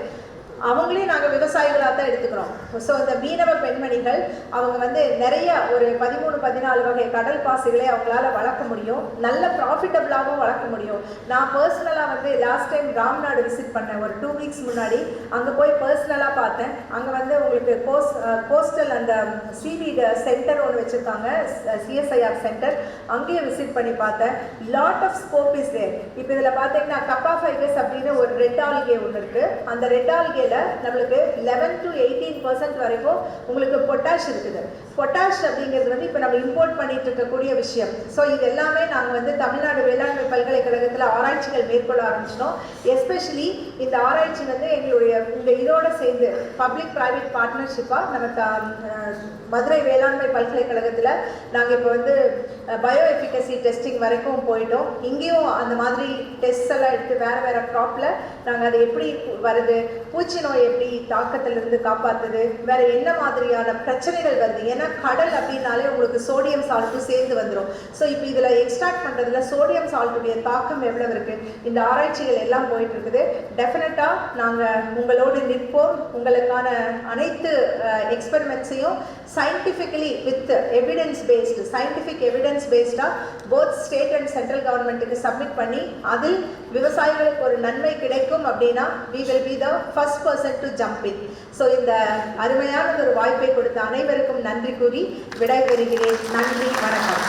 அவங்களே நாங்கள் விவசாயிகளாக தான் எடுத்துக்கிறோம். ஸோ இந்த மீனவ பெண்மணிகள் அவங்க வந்து நிறைய ஒரு 13-14 வகை கடல் பாசிகளை அவங்களால வளர்க்க முடியும், நல்ல ப்ராஃபிட்டபிளாகவும் வளர்க்க முடியும். நான் பர்சனலாக வந்து லாஸ்ட் டைம் ராம்நாடு விசிட் பண்ணேன் ஒரு 2 வீக்ஸ் முன்னாடி. அங்கே போய் பர்சனலாக பார்த்தேன். அங்கே வந்து உங்களுக்கு கோஸ்டல் அந்த சீவீடு சென்டர் ஒன்று வச்சுருக்காங்க, CSIR சென்டர். அங்கேயும் விசிட் பண்ணி பார்த்தேன். Lot of scope is there. இப்போ இதில் பார்த்தீங்கன்னா கப்பா ஃபைபர்ஸ் அப்படின்னு ஒரு ரெட் ஆல்கே ஒன்று இருக்குது. அந்த ரெட் ஆல்கே நம்மளுக்கு 11 to 18% வரைக்கும் உங்களுக்கு பொட்டாஷ் இருக்குது. பொட்டாஷ் அப்படிங்கிறது வந்து இப்போ நம்ம இம்போர்ட் பண்ணிட்டு இருக்கக்கூடிய விஷயம். ஸோ இது எல்லாமே நாங்கள் வந்து தமிழ்நாடு வேளாண்மை பல்கலைக்கழகத்தில் ஆராய்ச்சிகள் மேற்கொள்ள ஆரம்பிச்சிட்டோம். எஸ்பெஷலி இந்த ஆராய்ச்சி வந்து எங்களுடைய இந்த இதோட சேர்ந்து பப்ளிக் ப்ரைவேட் பார்ட்னர்ஷிப்பாக நம்ம மதுரை வேளாண்மை பல்கலைக்கழகத்தில் நாங்கள் இப்போ வந்து பயோ எஃபிகசி டெஸ்டிங் வரைக்கும் போயிட்டோம். இங்கேயும் அந்த மாதிரி டெஸ்ட் எல்லாம் எடுத்து வேறு க்ராப்பில் நாங்கள் அதை எப்படி வருது, பூச்சி நோய் எப்படி தாக்கத்திலிருந்து காப்பாற்றுது, வேறு என்ன மாதிரியான பிரச்சனைகள் வருது. ஏன்னா கடல் அப்படின்னாலே உங்களுக்கு சோடியம் சால்ட்டும் சேர்ந்து வந்துடும். ஸோ இப்போ இதில் எக்ஸ்ட்ராக்ட் பண்ணுறதுல சோடியம் சால்ட்டுடைய தாக்கம் எவ்வளோ இருக்குது, இந்த ஆராய்ச்சிகள் எல்லாம் போயிட்டு இருக்குது. டெஃபினட்டாக நாங்கள் உங்களோடு நிற்போம். உங்களுக்கான அனைத்து எக்ஸ்பெரிமெண்ட்ஸையும் சயின்டிஃபிக்கலி வித் சயின்டிஃபிக் எவிடன்ஸ் பேஸ்டாக போத் ஸ்டேட் அண்ட் சென்ட்ரல் கவர்மெண்ட்டுக்கு சப்மிட் பண்ணி அதில் விவசாயிகளுக்கு ஒரு நன்மை கிடைக்கும் அப்படின்னா we will be the first person to jump in. So இந்த அருமையான ஒரு வாய்ப்பை கொடுத்த அனைவருக்கும் நன்றி கூறி விடைபெறுகிறேன். நன்றி, வணக்கம்.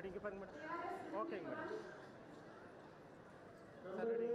இங்கே பாருங்க மேடம். ஓகேங்க மேடம். Sir ready.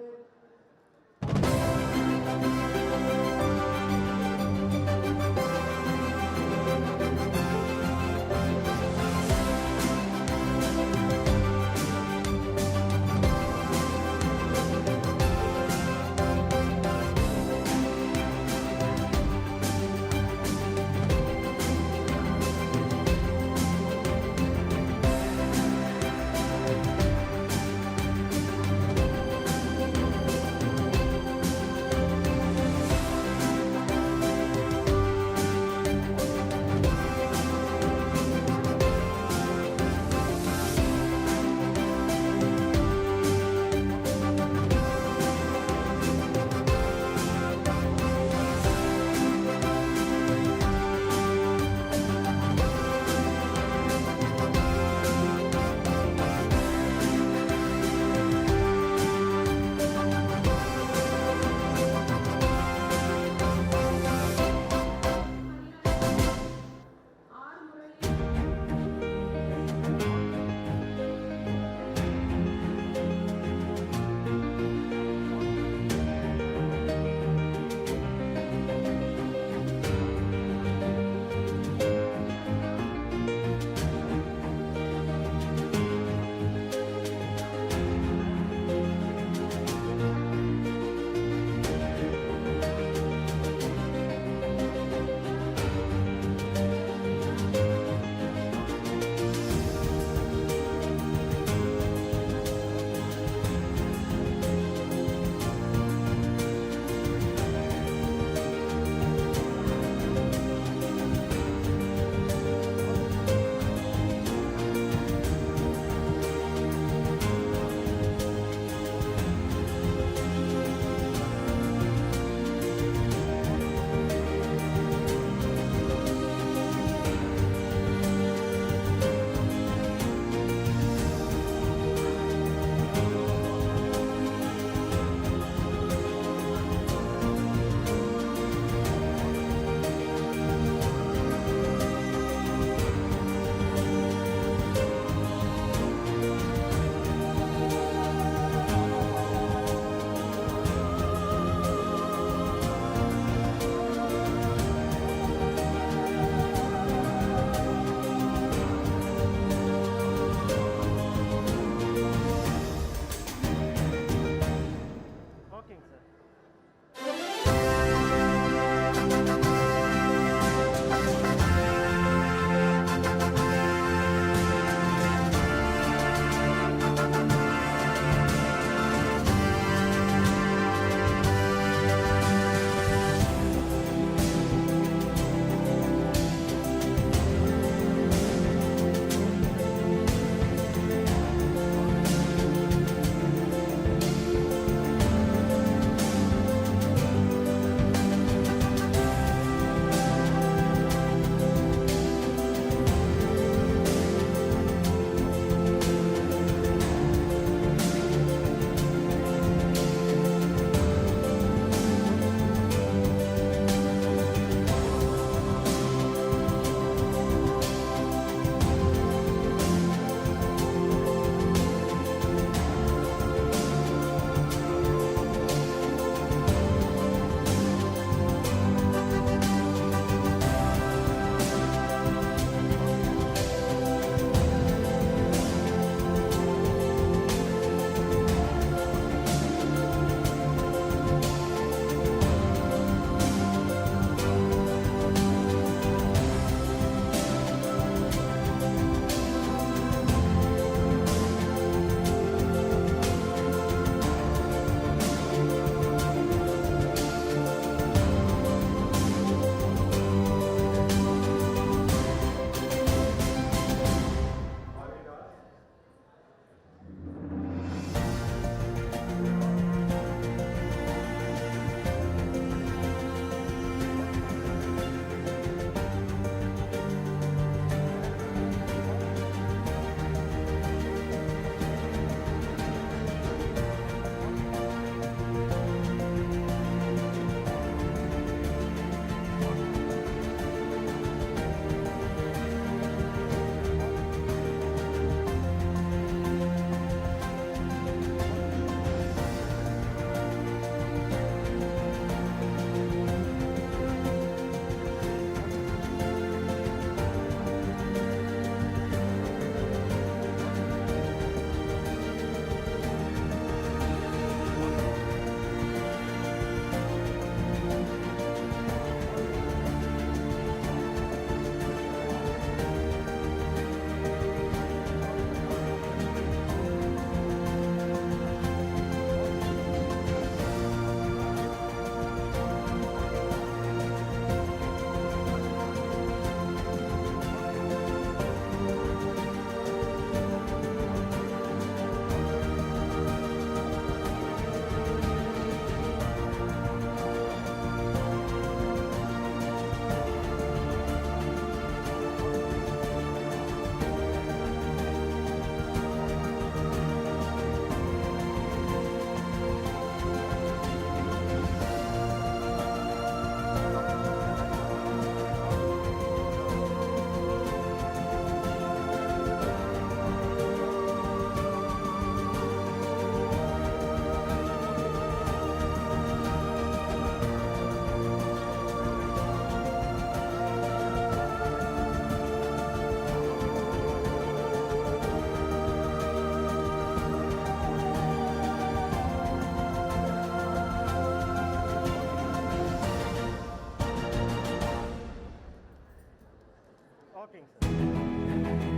சரிங்க sir.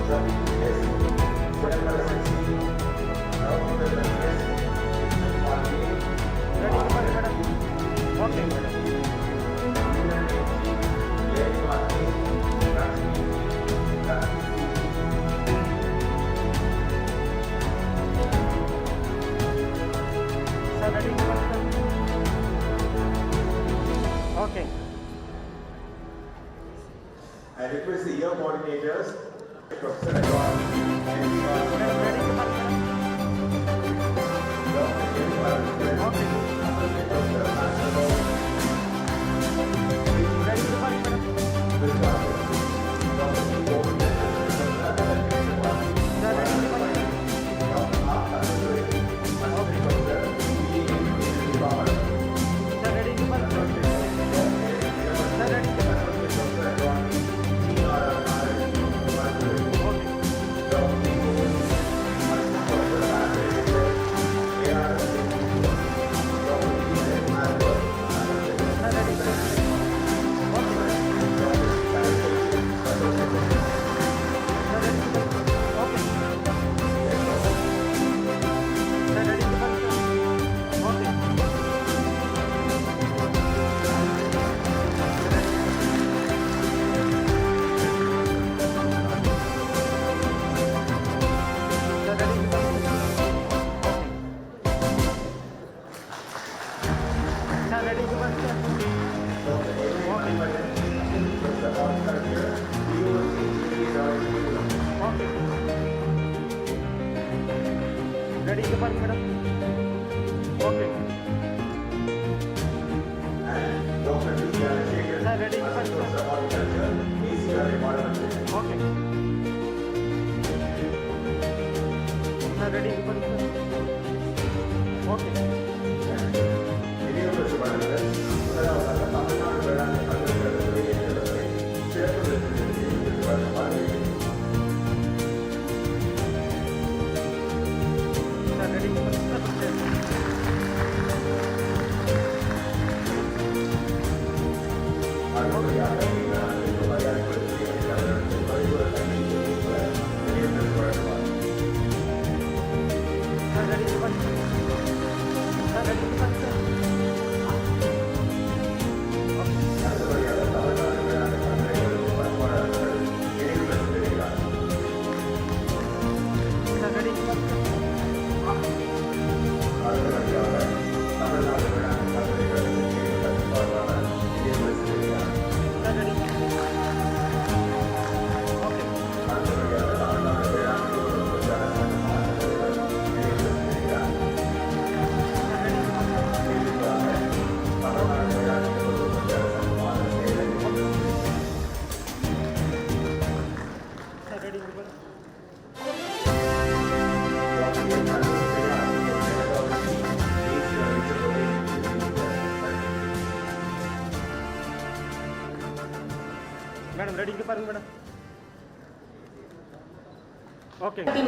I request the year coordinators, Professor Adwan,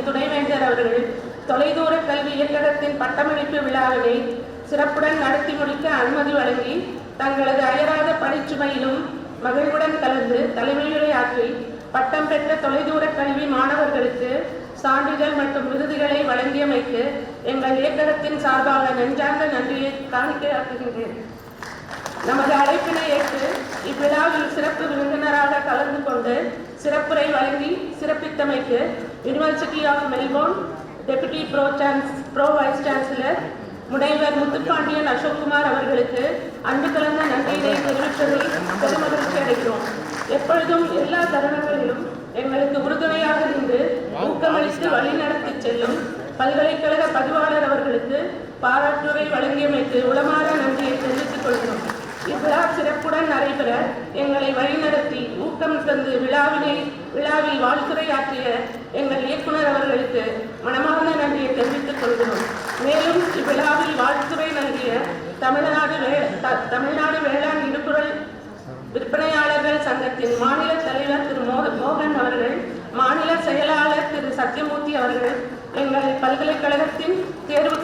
துணைவேந்தர் அவர்கள் தொலைதூர கல்வி இயக்ககத்தின் பட்டமளிப்பு விழாவினை சிறப்புடன் நடத்தி முடிக்க அனுமதி வழங்கி தங்களது அயராத பணிச்சுமையிலும் மகிழ்வுடன் கலந்து தலைமையுரையாற்றி பட்டம் பெற்ற தொலைதூர கல்வி மாணவர்களுக்கு சான்றிதழ் மற்றும் விருதுகளை வழங்கியமைக்கு எங்கள் இயக்ககத்தின் சார்பாக நெஞ்சார்ந்த நன்றியை காணிக்கையாக்குகின்றேன். நமது அழைப்பினை ஏற்று இவ்விழாவில் சிறப்பு விருந்தினராக கலந்து கொண்டு சிறப்புரை வழங்கி சிறப்பித்தமைக்கு university of Melbourne deputy pro vice chancellor முனைவர் முத்துப்பாண்டியன் அசோக்குமார் அவர்களுக்கு அன்பு கலந்த நன்றியினை தெரிவிப்பதில் பெருமகிழ்ச்சி அடைகிறோம். எப்பொழுதும் எல்லா தருணங்களிலும் எங்களுக்கு உறுதுணையாக நின்று ஊக்கமளித்து வழிநடத்தி செல்லும் பல்கலைக்கழக பதிவாளர் அவர்களுக்கு பாராட்டுரை வழங்கியமைக்கு உளமாற நன்றியை தெரிவித்துக் கொள்கிறோம். இவ்விழா சிறப்புடன் நடைபெற எங்களை வழிநடத்தி ஊக்கம் தந்து விழாவில் வாழ்த்துரையாற்றிய எங்கள் இயக்குனர் அவர்களுக்கு மனமார்ந்த நன்றியை தெரிவித்துக் கொள்கிறோம். மேலும் இவ்விழாவில் வாழ்த்துரை நல்கிய தமிழ்நாடு வேளாண் இடுபொருள் விற்பனையாளர்கள் சங்கத்தின் மாநில தலைவர் திரு மோகன் அவர்கள், மாநில செயலாளர் திரு சத்யமூர்த்தி அவர்கள், எங்கள் பல்கலைக்கழகத்தின் தேர்வு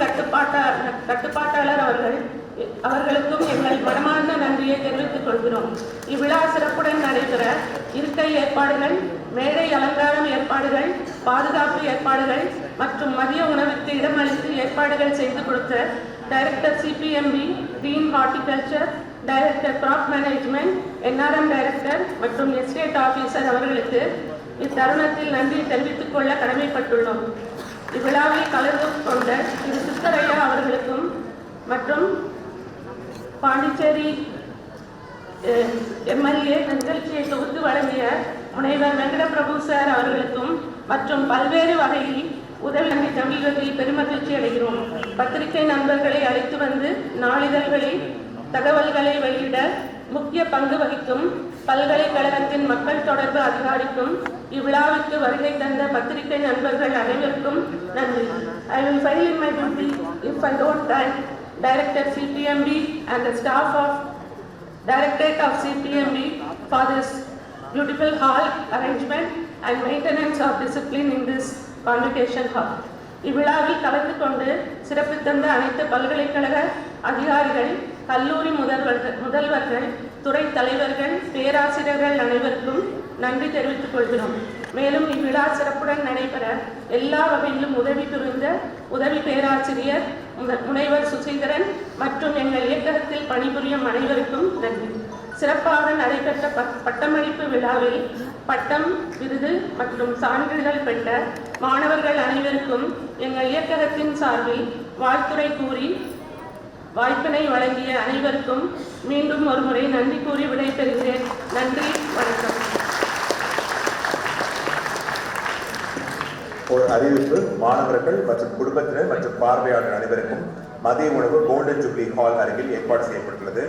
கட்டுப்பாட்டாளர் அவர்களுக்கும் எங்கள் மனமார்ந்த நன்றியை தெரிவித்துக் கொள்கிறோம். இவ்விழா சிறப்புடன் நடைபெற இருக்கை ஏற்பாடுகள் மேடை அலங்காரம் ஏற்பாடுகள், பாதுகாப்பு ஏற்பாடுகள் மற்றும் மதிய உணவிற்கு இடமளித்து ஏற்பாடுகள் செய்து கொடுத்த director CPMB, dean horticulture, director crop management, NRM director மற்றும் எஸ்டேட் ஆபீசர் அவர்களுக்கு இத்தருணத்தில் நன்றி தெரிவித்துக் கொள்ள கடமைப்பட்டுள்ளோம். இவ்விழாவில் கலந்து கொண்ட திரு சித்தரையா அவர்களுக்கும் மற்றும் பாண்டிச்சேரி MLA நிகழ்ச்சியை தொகுத்து வழங்கிய முனைவர் வெங்கடபிரபு சார் அவர்களுக்கும் மற்றும் பல்வேறு வகையில் உதவி தமிழகத்தில் பெருமகிழ்ச்சி அடைகிறோம். பத்திரிகை நண்பர்களை அழைத்து வந்து நாளிதழ்களில் தகவல்களை வெளியிட முக்கிய பங்கு வகிக்கும் பல்கலைக்கழகத்தின் மக்கள் தொடர்பு அதிகாரிக்கும் இவ்விழாவிற்கு வருகை தந்த பத்திரிகை நண்பர்கள் அனைவருக்கும் நன்றி. I will file in my duty if I don't thank Director CPMB and the staff of Directorate of CPMB for this beautiful hall arrangement and maintenance of discipline in this convocation hall. இவ்விழாவில் கலந்து கொண்டு சிறப்பு தந்த அனைத்து பல்கலைக்கழக அதிகாரிகள், கல்லூரி முதல்வர்கள், துறை தலைவர்கள், பேராசிரியர்கள் அனைவருக்கும் நன்றி தெரிவித்துக் கொள்கிறோம். மேலும் இவ்விழா சிறப்புடன் நடைபெற எல்லா வகையிலும் உதவி புரிந்த உதவி பேராசிரியர் முனைவர் சுசீதரன் மற்றும் எங்கள் இயக்கத்தில் பணிபுரியும் அனைவருக்கும் நன்றி. சிறப்பாக நடைபெற்ற பட்டமளிப்பு விழாவில் பட்டம், விருது மற்றும் சான்றிதழ் பெற்ற மாணவர்கள் அனைவருக்கும் எங்கள் இயக்கத்தின் சார்பில் வாழ்த்துரை கூறி வாய்ப்பினை வழங்கிய அனைவருக்கும் மீண்டும் ஒருமுறை நன்றி கூறி விடைபெறுகிறேன். நன்றி, வணக்கம். ஒரு அறிவிப்பு. மாணவர்கள் மற்றும் குடும்பத்தினர் மற்றும் பார்வையாளர் அனைவருக்கும் மதிய உணவு கோல்டன் ஜூப்ளி ஹால் அருகில் ஏற்பாடு செய்யப்பட்டுள்ளது.